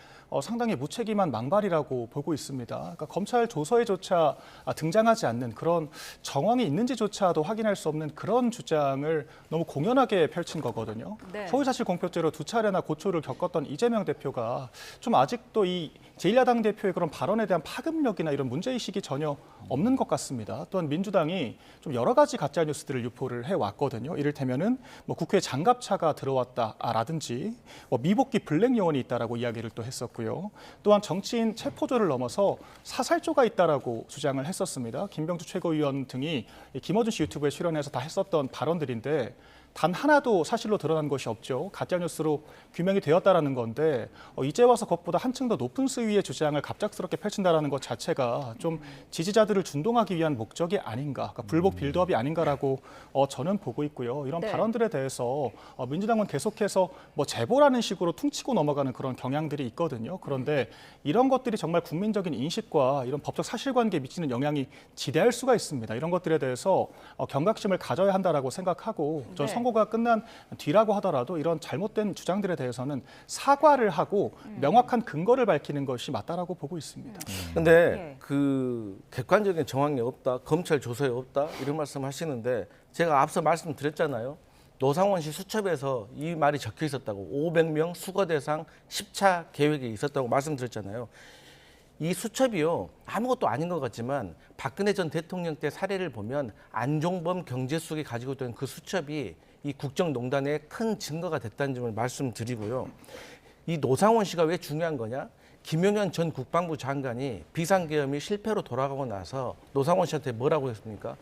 상당히 무책임한 망발이라고 보고 있습니다. 그러니까 검찰 조서에조차 등장하지 않는 그런 정황이 있는지조차도 확인할 수 없는 그런 주장을 너무 공연하게 펼친 거거든요. 네. 허위사실 공표죄로 2차례나 고초를 겪었던 이재명 대표가 좀 아직도 이 제1야당 대표의 그런 발언에 대한 파급력이나 이런 문제의식이 전혀 없는 것 같습니다. 또한 민주당이 좀 여러 가지 가짜 뉴스들을 유포를 해왔거든요. 이를테면은 뭐 국회 장갑차가 들어왔다라든지 미복귀 블랙 요원이 있다라고 이야기를 또 했었고요. 또한 정치인 체포조를 넘어서 사살조가 있다라고 주장을 했었습니다. 김병주 최고위원 등이 김어준 씨 유튜브에 출연해서 다 했었던 발언들인데 단 하나도 사실로 드러난 것이 없죠. 가짜뉴스로 규명이 되었다라는 건데 이제 와서 그것보다 한층 더 높은 수위의 주장을 갑작스럽게 펼친다라는 것 자체가 좀 지지자들을 준동하기 위한 목적이 아닌가, 그러니까 불복 빌드업이 아닌가라고 저는 보고 있고요. 이런 네. 발언들에 대해서 민주당은 계속해서 뭐 제보라는 식으로 퉁치고 넘어가는 그런 경향들이 있거든요. 그런데 이런 것들이 정말 국민적인 인식과 이런 법적 사실관계에 미치는 영향이 지대할 수가 있습니다. 이런 것들에 대해서 경각심을 가져야 한다라고 생각하고 전 네. 선고가 끝난 뒤라고 하더라도 이런 잘못된 주장들에 대해서는 사과를 하고 명확한 근거를 밝히는 것이 맞다라고 보고 있습니다. 근데 네. 그 객관적인 정황이 없다, 검찰 조서에 없다 이런 말씀하시는데 제가 앞서 말씀드렸잖아요. 노상원 씨 수첩에서 이 말이 적혀 있었다고 500명 수거 대상 10차 계획이 있었다고 말씀드렸잖아요. 이 수첩이요 아무것도 아닌 것 같지만 박근혜 전 대통령 때 사례를 보면 안종범 경제수석이 가지고 있던 그 수첩이 이 국정농단의 큰 증거가 됐다는 점을 말씀드리고요. 이 노상원 씨가 왜 중요한 거냐? 김용현 전 국방부 장관이 비상계엄이 실패로 돌아가고 나서 노상원 씨한테 뭐라고 했습니까?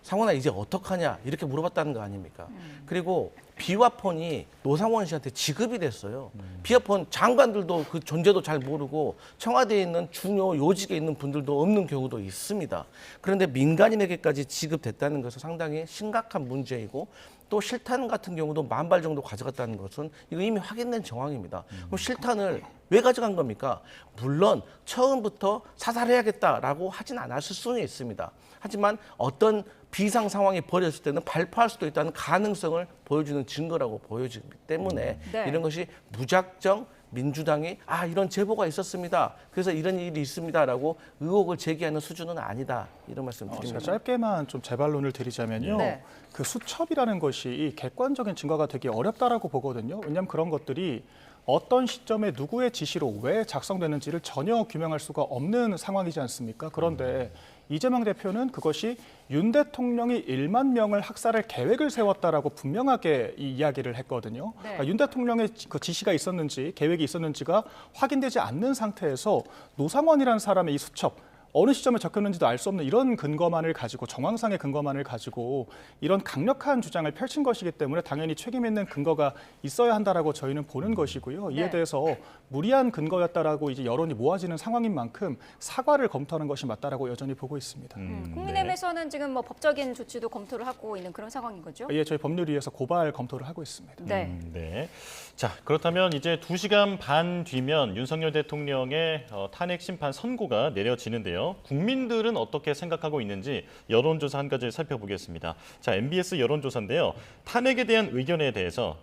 상원아 이제 어떡하냐 이렇게 물어봤다는 거 아닙니까? 그리고 비화폰이 노상원 씨한테 지급이 됐어요. 비화폰 장관들도 그 존재도 잘 모르고 청와대에 있는 중요 요직에 있는 분들도 없는 경우도 있습니다. 그런데 민간인에게까지 지급됐다는 것은 상당히 심각한 문제이고 또 실탄 같은 경우도 10,000발 정도 가져갔다는 것은 이거 이미 확인된 정황입니다. 그럼 실탄을 왜 가져간 겁니까? 물론 처음부터 사살해야겠다라고 하진 않았을 수는 있습니다. 하지만 어떤 비상 상황이 벌어졌을 때는 발포할 수도 있다는 가능성을 보여주는 증거라고 보여지기 때문에 네. 이런 것이 무작정 민주당이 이런 제보가 있었습니다. 그래서 이런 일이 있습니다라고 의혹을 제기하는 수준은 아니다. 이런 말씀 제가 드립니다. 짧게만 좀 재반론을 드리자면요. 네. 그 수첩이라는 것이 객관적인 증거가 되기 어렵다라고 보거든요. 왜냐하면 그런 것들이 어떤 시점에 누구의 지시로 왜 작성되는지를 전혀 규명할 수가 없는 상황이지 않습니까? 그런데 이재명 대표는 그것이 윤 대통령이 1만 명을 학살할 계획을 세웠다라고 분명하게 이 이야기를 했거든요. 네. 그러니까 윤 대통령의 그 지시가 있었는지 계획이 있었는지가 확인되지 않는 상태에서 노상원이라는 사람의 이 수첩 어느 시점에 적혔는지도 알 수 없는 이런 근거만을 가지고 정황상의 근거만을 가지고 이런 강력한 주장을 펼친 것이기 때문에 당연히 책임 있는 근거가 있어야 한다라고 저희는 보는 것이고요. 이에 네. 대해서 무리한 근거였다라고 이제 여론이 모아지는 상황인 만큼 사과를 검토하는 것이 맞다라고 여전히 보고 있습니다. 국민의힘에서는 지금 뭐 법적인 조치도 검토를 하고 있는 그런 상황인 거죠? 예, 저희 법률위에서 고발 검토를 하고 있습니다. 네. 네. 자, 그렇다면 이제 2시간 반 뒤면 윤석열 대통령의 탄핵 심판 선고가 내려지는데요. 국민들은 어떻게 생각하고 있는지 여론조사 한 가지 살펴보겠습니다. 자, MBS 여론조사인데요. 탄핵에 대한 의견에 대해서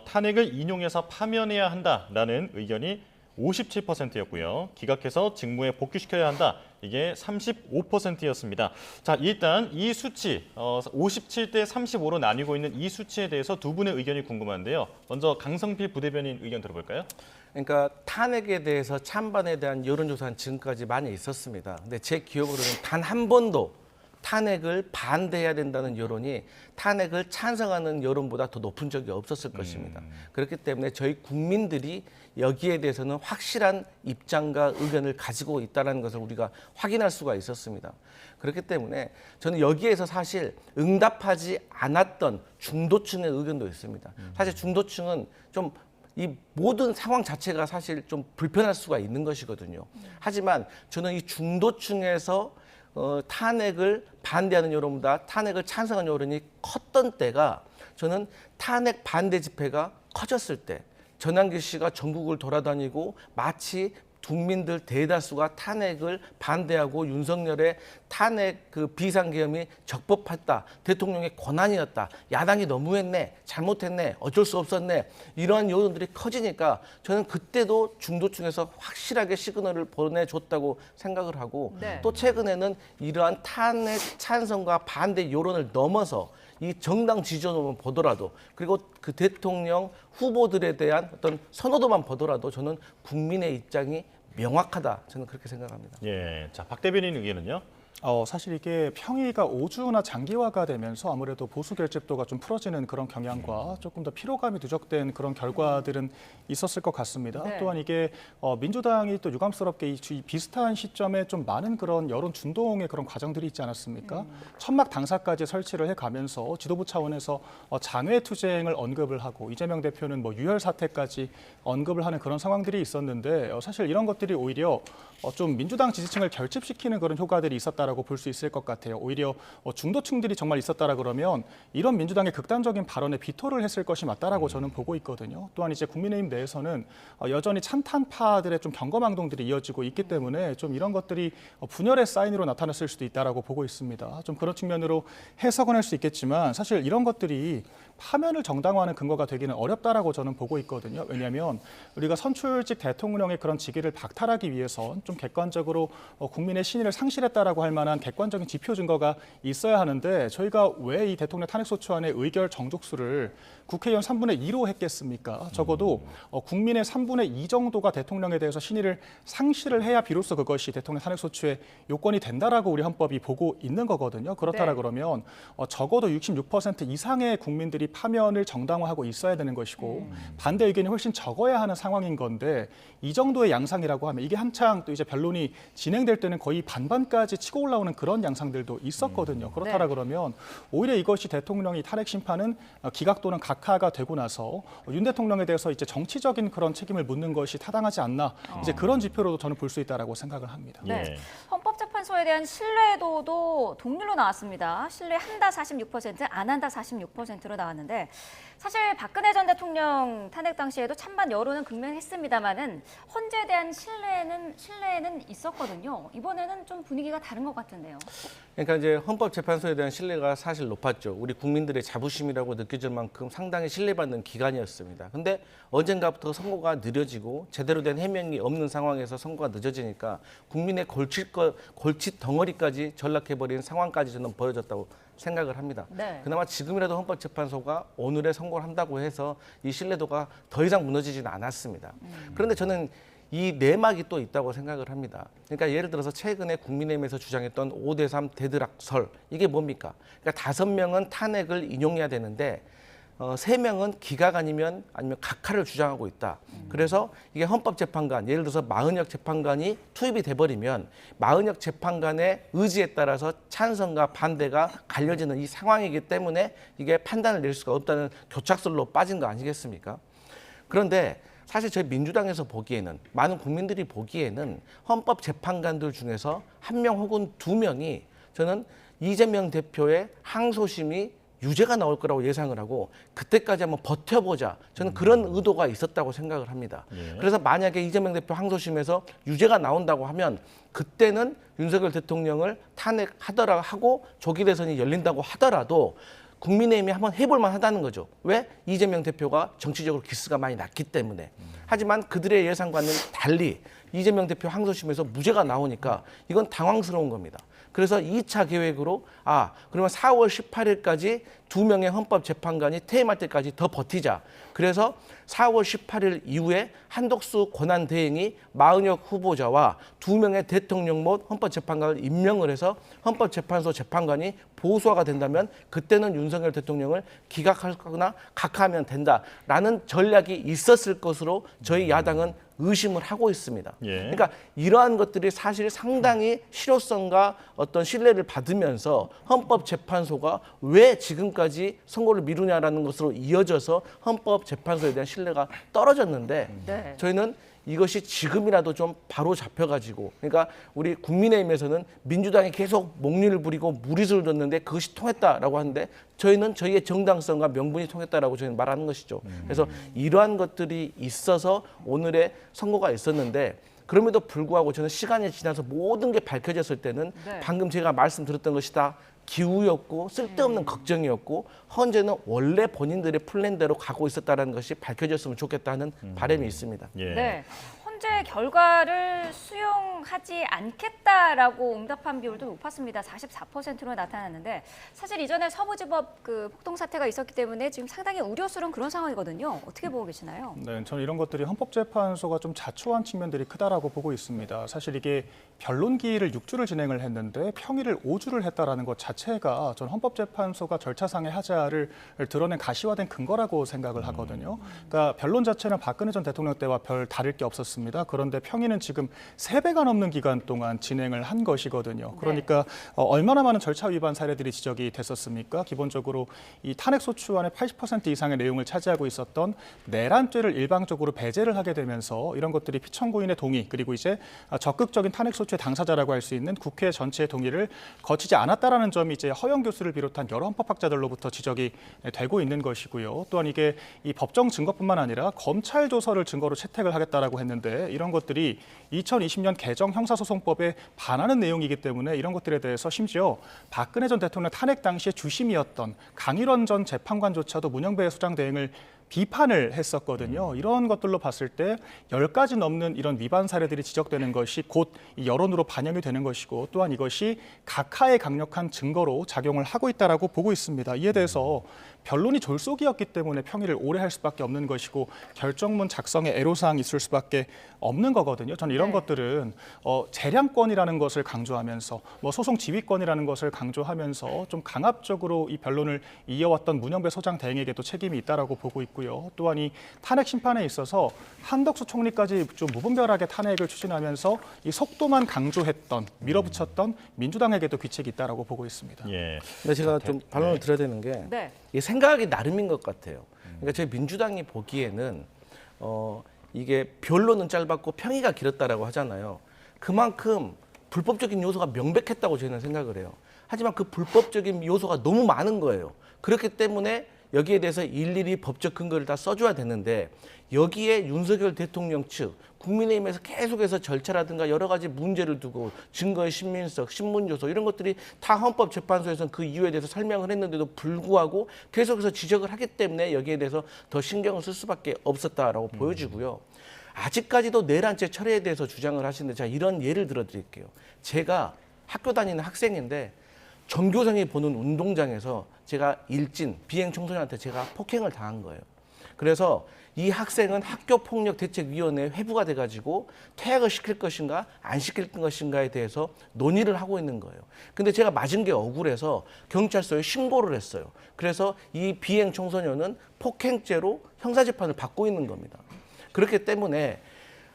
탄핵을 인용해서 파면해야 한다라는 의견이 57%였고요. 기각해서 직무에 복귀시켜야 한다. 이게 35%였습니다. 자, 일단 이 수치 57대 35로 나뉘고 있는 이 수치에 대해서 두 분의 의견이 궁금한데요. 먼저 강성필 부대변인 의견 들어볼까요? 그러니까 탄핵에 대해서 찬반에 대한 여론조사는 지금까지 많이 있었습니다. 근데 제 기억으로는 단 한 번도 탄핵을 반대해야 된다는 여론이 탄핵을 찬성하는 여론보다 더 높은 적이 없었을 것입니다. 그렇기 때문에 저희 국민들이 여기에 대해서는 확실한 입장과 의견을 가지고 있다는 것을 우리가 확인할 수가 있었습니다. 그렇기 때문에 저는 여기에서 사실 응답하지 않았던 중도층의 의견도 있습니다. 사실 중도층은 좀 이 모든 상황 자체가 사실 좀 불편할 수가 있는 것이거든요. 하지만 저는 이 중도층에서 탄핵을 반대하는 여론보다 탄핵을 찬성하는 여론이 컸던 때가 저는 탄핵 반대 집회가 커졌을 때 전환기 씨가 전국을 돌아다니고 마치 국민들 대다수가 탄핵을 반대하고 윤석열의 탄핵 그 비상계엄이 적법했다. 대통령의 권한이었다. 야당이 너무했네. 잘못했네. 어쩔 수 없었네. 이러한 여론들이 커지니까 저는 그때도 중도층에서 확실하게 시그널을 보내줬다고 생각을 하고 네. 또 최근에는 이러한 탄핵 찬성과 반대 여론을 넘어서 이 정당 지지율만 보더라도 그리고 그 대통령 후보들에 대한 어떤 선호도만 보더라도 저는 국민의 입장이 명확하다. 저는 그렇게 생각합니다. 예, 자, 박 대변인 의견은요? 사실 이게 평의가 오주나 장기화가 되면서 아무래도 보수 결집도가 좀 풀어지는 그런 경향과 조금 더 피로감이 누적된 그런 결과들은 있었을 것 같습니다. 네. 또한 이게 민주당이 또 유감스럽게 이 비슷한 시점에 좀 많은 그런 여론 준동의 그런 과정들이 있지 않았습니까? 천막 당사까지 설치를 해가면서 지도부 차원에서 장외 투쟁을 언급을 하고 이재명 대표는 뭐 유혈 사태까지 언급을 하는 그런 상황들이 있었는데 사실 이런 것들이 오히려 좀 민주당 지지층을 결집시키는 그런 효과들이 있었다라고 볼 수 있을 것 같아요. 오히려 중도층들이 정말 있었다라 그러면 이런 민주당의 극단적인 발언에 비토를 했을 것이 맞다라고 저는 보고 있거든요. 또한 이제 국민의힘 내에서는 여전히 찬탄파들의 좀 경거망동들이 이어지고 있기 때문에 좀 이런 것들이 분열의 사인으로 나타났을 수도 있다라고 보고 있습니다. 좀 그런 측면으로 해석은 할 수 있겠지만 사실 이런 것들이 파면을 정당화하는 근거가 되기는 어렵다라고 저는 보고 있거든요. 왜냐하면 우리가 선출직 대통령의 그런 직위를 박탈하기 위해선 좀 객관적으로 국민의 신의를 상실했다라고 할 만한 객관적인 지표 증거가 있어야 하는데 저희가 왜 이 대통령 탄핵소추안의 의결 정족수를 국회의원 3분의 2로 했겠습니까? 적어도 국민의 3분의 2 정도가 대통령에 대해서 신의를 상실을 해야 비로소 그것이 대통령 탄핵소추의 요건이 된다라고 우리 헌법이 보고 있는 거거든요. 그렇다라 네. 그러면 적어도 66% 이상의 국민들이 파면을 정당화하고 있어야 되는 것이고 반대 의견이 훨씬 적어야 하는 상황인 건데 이 정도의 양상이라고 하면 이게 한창 또 이제 변론이 진행될 때는 거의 반반까지 치고 올라오는 그런 양상들도 있었거든요. 그렇다라 네. 그러면 오히려 이것이 대통령이 탄핵 심판은 기각 또는 각하가 되고 나서 윤 대통령에 대해서 이제 정치적인 그런 책임을 묻는 것이 타당하지 않나 이제 그런 지표로도 저는 볼 수 있다라고 생각을 합니다. 네. 예. 헌법재판소에 대한 신뢰도도 동률로 나왔습니다. 신뢰한다 46%, 안 한다 46%로 나왔는데 사실 박근혜 전 대통령 탄핵 당시에도 찬반 여론은 극명했습니다만은 헌재에 대한 신뢰는 있었거든요. 이번에는 좀 분위기가 다른 것 같은데요. 그러니까 이제 헌법재판소에 대한 신뢰가 사실 높았죠. 우리 국민들의 자부심이라고 느껴질 만큼 상당히 신뢰받는 기관이었습니다. 근데 언젠가부터 선고가 느려지고 제대로 된 해명이 없는 상황에서 선고가 늦어지니까 국민의 골칫 덩어리까지 전락해버린 상황까지 저는 벌어졌다고 생각을 합니다. 네. 그나마 지금이라도 헌법재판소가 오늘의 선고를 한다고 해서 이 신뢰도가 더 이상 무너지지는 않았습니다. 그런데 저는 이 내막이 또 있다고 생각을 합니다. 그러니까 예를 들어서 최근에 국민의힘에서 주장했던 5대3 대드락설 이게 뭡니까? 그러니까 5명은 탄핵을 인용해야 되는데 3명은 기각 아니면 각하를 주장하고 있다. 그래서 이게 헌법재판관, 예를 들어서 마은혁 재판관이 투입이 돼버리면 마은혁 재판관의 의지에 따라서 찬성과 반대가 갈려지는 이 상황이기 때문에 이게 판단을 낼 수가 없다는 교착설로 빠진 거 아니겠습니까? 그런데 사실 저희 민주당에서 보기에는 많은 국민들이 보기에는 헌법재판관들 중에서 1명 혹은 2명이 저는 이재명 대표의 항소심이 유죄가 나올 거라고 예상을 하고 그때까지 한번 버텨보자. 저는 그런 의도가 있었다고 생각을 합니다. 예. 그래서 만약에 이재명 대표 항소심에서 유죄가 나온다고 하면 그때는 윤석열 대통령을 탄핵하더라 하고 조기 대선이 열린다고 하더라도 국민의힘이 한번 해볼 만하다는 거죠. 왜? 이재명 대표가 정치적으로 기스가 많이 났기 때문에. 하지만 그들의 예상과는 달리 이재명 대표 항소심에서 무죄가 나오니까 이건 당황스러운 겁니다. 그래서 2차 계획으로 그러면 4월 18일까지 2명의 헌법재판관이 퇴임할 때까지 더 버티자. 그래서 4월 18일 이후에 한덕수 권한대행이 마은혁 후보자와 2명의 대통령 못 헌법재판관을 임명을 해서 헌법재판소 재판관이 보수화가 된다면 그때는 윤석열 대통령을 기각하거나 각하하면 된다라는 전략이 있었을 것으로 저희 야당은 의심을 하고 있습니다. 예. 그러니까 이러한 것들이 사실 상당히 실효성과 어떤 신뢰를 받으면서 헌법재판소가 왜 지금까지 선고를 미루냐라는 것으로 이어져서 헌법재판소에 대한 신뢰가 떨어졌는데 네. 저희는 이것이 지금이라도 좀 바로 잡혀가지고, 그러니까 우리 국민의힘에서는 민주당이 계속 목리를 부리고 무리수를 뒀는데 그것이 통했다라고 하는데 저희는 저희의 정당성과 명분이 통했다라고 저희는 말하는 것이죠. 그래서 이러한 것들이 있어서 오늘의 선거가 있었는데, 그럼에도 불구하고 저는 시간이 지나서 모든 게 밝혀졌을 때는 네. 방금 제가 말씀드렸던 것이 다 기우였고 쓸데없는 걱정이었고, 헌재는 원래 본인들의 플랜대로 가고 있었다는 것이 밝혀졌으면 좋겠다는 바람이 있습니다. 예. 네. 헌재 결과를 수용하지 않겠다라고 응답한 비율도 높았습니다. 44%로 나타났는데 사실 이전에 서부지법 그 폭동 사태가 있었기 때문에 지금 상당히 우려스러운 그런 상황이거든요. 어떻게 보고 계시나요? 네, 저는 이런 것들이 헌법재판소가 좀 자초한 측면들이 크다라고 보고 있습니다. 사실 이게 변론기일을 6주를 진행을 했는데 평일을 5주를 했다라는 것 자체가 전 헌법재판소가 절차상의 하자를 드러낸 가시화된 근거라고 생각을 하거든요. 그러니까 변론 자체는 박근혜 전 대통령 때와 별 다를 게 없었습니다. 그런데 평일은 지금 3배가 넘는 기간 동안 진행을 한 것이거든요. 그러니까 얼마나 많은 절차 위반 사례들이 지적이 됐었습니까? 기본적으로 이 탄핵소추안의 80% 이상의 내용을 차지하고 있었던 내란죄를 일방적으로 배제를 하게 되면서 이런 것들이 피청구인의 동의, 그리고 이제 적극적인 탄핵소추의 당사자라고 할 수 있는 국회 전체의 동의를 거치지 않았다라는 점이 이제 허영 교수를 비롯한 여러 헌법학자들로부터 지적이 되고 있는 것이고요. 또한 이게 이 법정 증거뿐만 아니라 검찰 조서를 증거로 채택을 하겠다라고 했는데 이런 것들이 2020년 개정 형사소송법에 반하는 내용이기 때문에 이런 것들에 대해서 심지어 박근혜 전 대통령 탄핵 당시에 주심이었던 강일원 전 재판관조차도 문영배 소장 대행을 비판을 했었거든요. 이런 것들로 봤을 때 10가지 넘는 이런 위반 사례들이 지적되는 것이 곧 이 여론으로 반영이 되는 것이고, 또한 이것이 각하의 강력한 증거로 작용을 하고 있다라고 보고 있습니다. 이에 대해서 변론이 졸속이었기 때문에 평일을 오래 할 수밖에 없는 것이고 결정문 작성에 애로사항이 있을 수밖에 없는 거거든요. 저는 이런 것들은 재량권이라는 것을 강조하면서 소송 지휘권이라는 것을 강조하면서 좀 강압적으로 이 변론을 이어왔던 문영배 소장 대행에게도 책임이 있다라고 보고 있고요. 또한 이 탄핵 심판에 있어서 한덕수 총리까지 좀 무분별하게 탄핵을 추진하면서 이 속도만 강조했던, 밀어붙였던 민주당에게도 귀책이 있다라고 보고 있습니다. 예. 근데 제가 좀 반론을 드려야 되는 게, 네. 이게 생각하기 나름인 것 같아요. 그러니까 저희 민주당이 보기에는 이게 변론은 짧았고 평의가 길었다라고 하잖아요. 그만큼 불법적인 요소가 명백했다고 저희는 생각을 해요. 하지만 그 불법적인 요소가 너무 많은 거예요. 그렇기 때문에 여기에 대해서 일일이 법적 근거를 다 써줘야 되는데, 여기에 윤석열 대통령 측, 국민의힘에서 계속해서 절차라든가 여러 가지 문제를 두고 증거의 신민석, 신문조서 이런 것들이 다 헌법재판소에서는 그 이유에 대해서 설명을 했는데도 불구하고 계속해서 지적을 하기 때문에 여기에 대해서 더 신경을 쓸 수밖에 없었다라고 보여지고요. 아직까지도 내란죄 철회에 대해서 주장을 하시는데, 제가 이런 예를 들어 드릴게요. 제가 학교 다니는 학생인데 전교생이 보는 운동장에서 제가 일진, 비행 청소년한테 제가 폭행을 당한 거예요. 그래서 이 학생은 학교폭력대책위원회에 회부가 돼가지고 퇴학을 시킬 것인가 안 시킬 것인가에 대해서 논의를 하고 있는 거예요. 근데 제가 맞은 게 억울해서 경찰서에 신고를 했어요. 그래서 이 비행 청소년은 폭행죄로 형사재판을 받고 있는 겁니다. 그렇기 때문에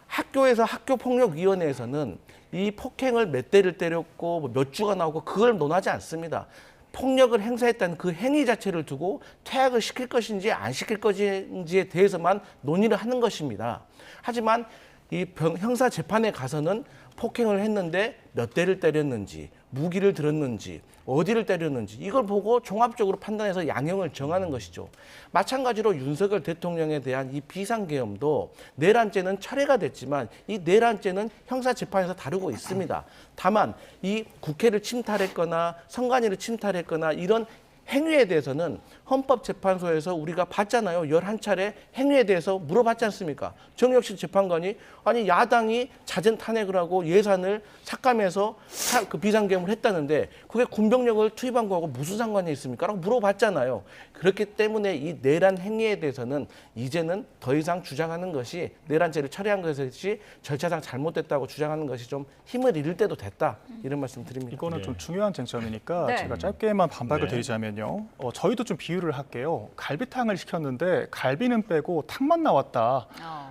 학교에서 학교폭력위원회에서는 이 폭행을 몇 대를 때렸고 몇 주가 나오고 그걸 논하지 않습니다. 폭력을 행사했다는 그 행위 자체를 두고 퇴학을 시킬 것인지 안 시킬 것인지에 대해서만 논의를 하는 것입니다. 하지만 이 형사 재판에 가서는 폭행을 했는데 몇 대를 때렸는지, 무기를 들었는지, 어디를 때렸는지 이걸 보고 종합적으로 판단해서 양형을 정하는 것이죠. 마찬가지로 윤석열 대통령에 대한 이 비상계엄도 내란죄는 철회가 됐지만 이 내란죄는 형사재판에서 다루고 있습니다. 다만 이 국회를 침탈했거나 선관위를 침탈했거나 이런 행위에 대해서는 헌법재판소에서 우리가 봤잖아요. 11차례 행위에 대해서 물어봤지 않습니까? 정혁신 재판관이 아니 야당이 잦은 탄핵을 하고 예산을 삭감해서 그 비상계엄을 했다는데 그게 군병력을 투입한 거하고 무슨 상관이 있습니까? 라고 물어봤잖아요. 그렇기 때문에 이 내란 행위에 대해서는 이제는 더 이상 주장하는 것이 내란죄를 철회한 것이 절차상 잘못됐다고 주장하는 것이 좀 힘을 잃을 때도 됐다. 이런 말씀 드립니다. 이거는 좀 중요한 쟁점이니까 네. 제가 짧게만 반박을 네. 드리자면요. 저희도 좀 비유를 할게요. 갈비탕을 시켰는데 갈비는 빼고 탕만 나왔다.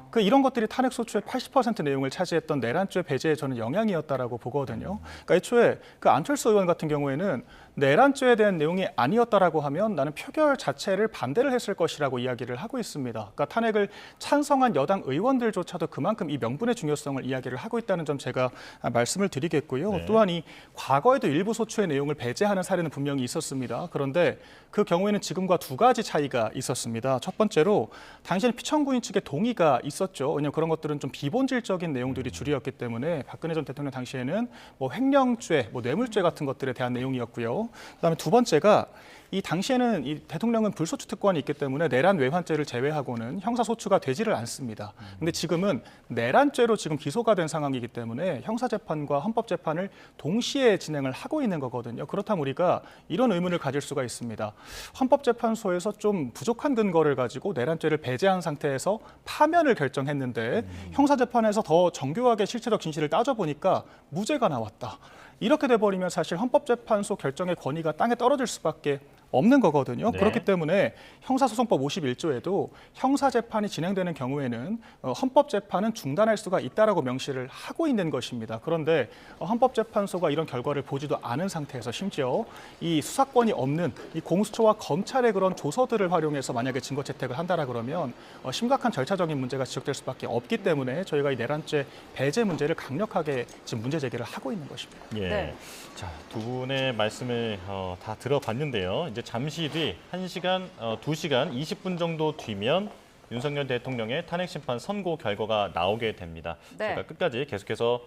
그 이런 것들이 탄핵소추의 80% 내용을 차지했던 내란죄 배제에 저는 영향이었다라고 보거든요. 그러니까 애초에 그 안철수 의원 같은 경우에는 내란죄에 대한 내용이 아니었다라고 하면 나는 표결 자체를 반대를 했을 것이라고 이야기를 하고 있습니다. 그러니까 탄핵을 찬성한 여당 의원들조차도 그만큼 이 명분의 중요성을 이야기를 하고 있다는 점 제가 말씀을 드리겠고요. 네. 또한 이 과거에도 일부 소추의 내용을 배제하는 사례는 분명히 있었습니다. 그런데 그 경우에는 지금과 두 가지 차이가 있었습니다. 첫 번째로 당시에는 피청구인 측의 동의가 있었죠. 왜냐하면 그런 것들은 좀 비본질적인 내용들이 주류였기 때문에 박근혜 전 대통령 당시에는 뭐 횡령죄, 뭐 뇌물죄 같은 것들에 대한 내용이었고요. 그다음에 두 번째가 이 당시에는 이 대통령은 불소추 특권이 있기 때문에 내란 외환죄를 제외하고는 형사소추가 되지를 않습니다. 근데 지금은 내란죄로 지금 기소가 된 상황이기 때문에 형사재판과 헌법재판을 동시에 진행을 하고 있는 거거든요. 그렇다면 우리가 이런 의문을 가질 수가 있습니다. 헌법재판소에서 좀 부족한 근거를 가지고 내란죄를 배제한 상태에서 파면을 결정했는데 형사재판에서 더 정교하게 실체적 진실을 따져보니까 무죄가 나왔다. 이렇게 돼버리면 사실 헌법재판소 결정의 권위가 땅에 떨어질 수밖에 없는 거거든요. 네. 그렇기 때문에 형사소송법 51조에도 형사재판이 진행되는 경우에는 헌법재판은 중단할 수가 있다라고 명시를 하고 있는 것입니다. 그런데 헌법재판소가 이런 결과를 보지도 않은 상태에서 심지어 이 수사권이 없는 이 공수처와 검찰의 그런 조서들을 활용해서 만약에 증거 채택을 한다라 그러면 심각한 절차적인 문제가 지적될 수밖에 없기 때문에 저희가 이 내란죄 배제 문제를 강력하게 지금 문제 제기를 하고 있는 것입니다. 예. 네. 자, 두 분의 말씀을 다 들어봤는데요. 이제 잠시 뒤 1시간, 2시간 20분 정도 뒤면 윤석열 대통령의 탄핵 심판 선고 결과가 나오게 됩니다. 네. 제가 끝까지 계속해서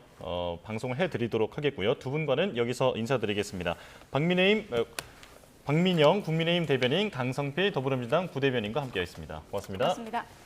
방송을 해드리도록 하겠고요. 두 분과는 여기서 인사드리겠습니다. 박민영 국민의힘 대변인, 강성필 더불어민주당 부대변인과 함께했습니다. 고맙습니다. 고맙습니다.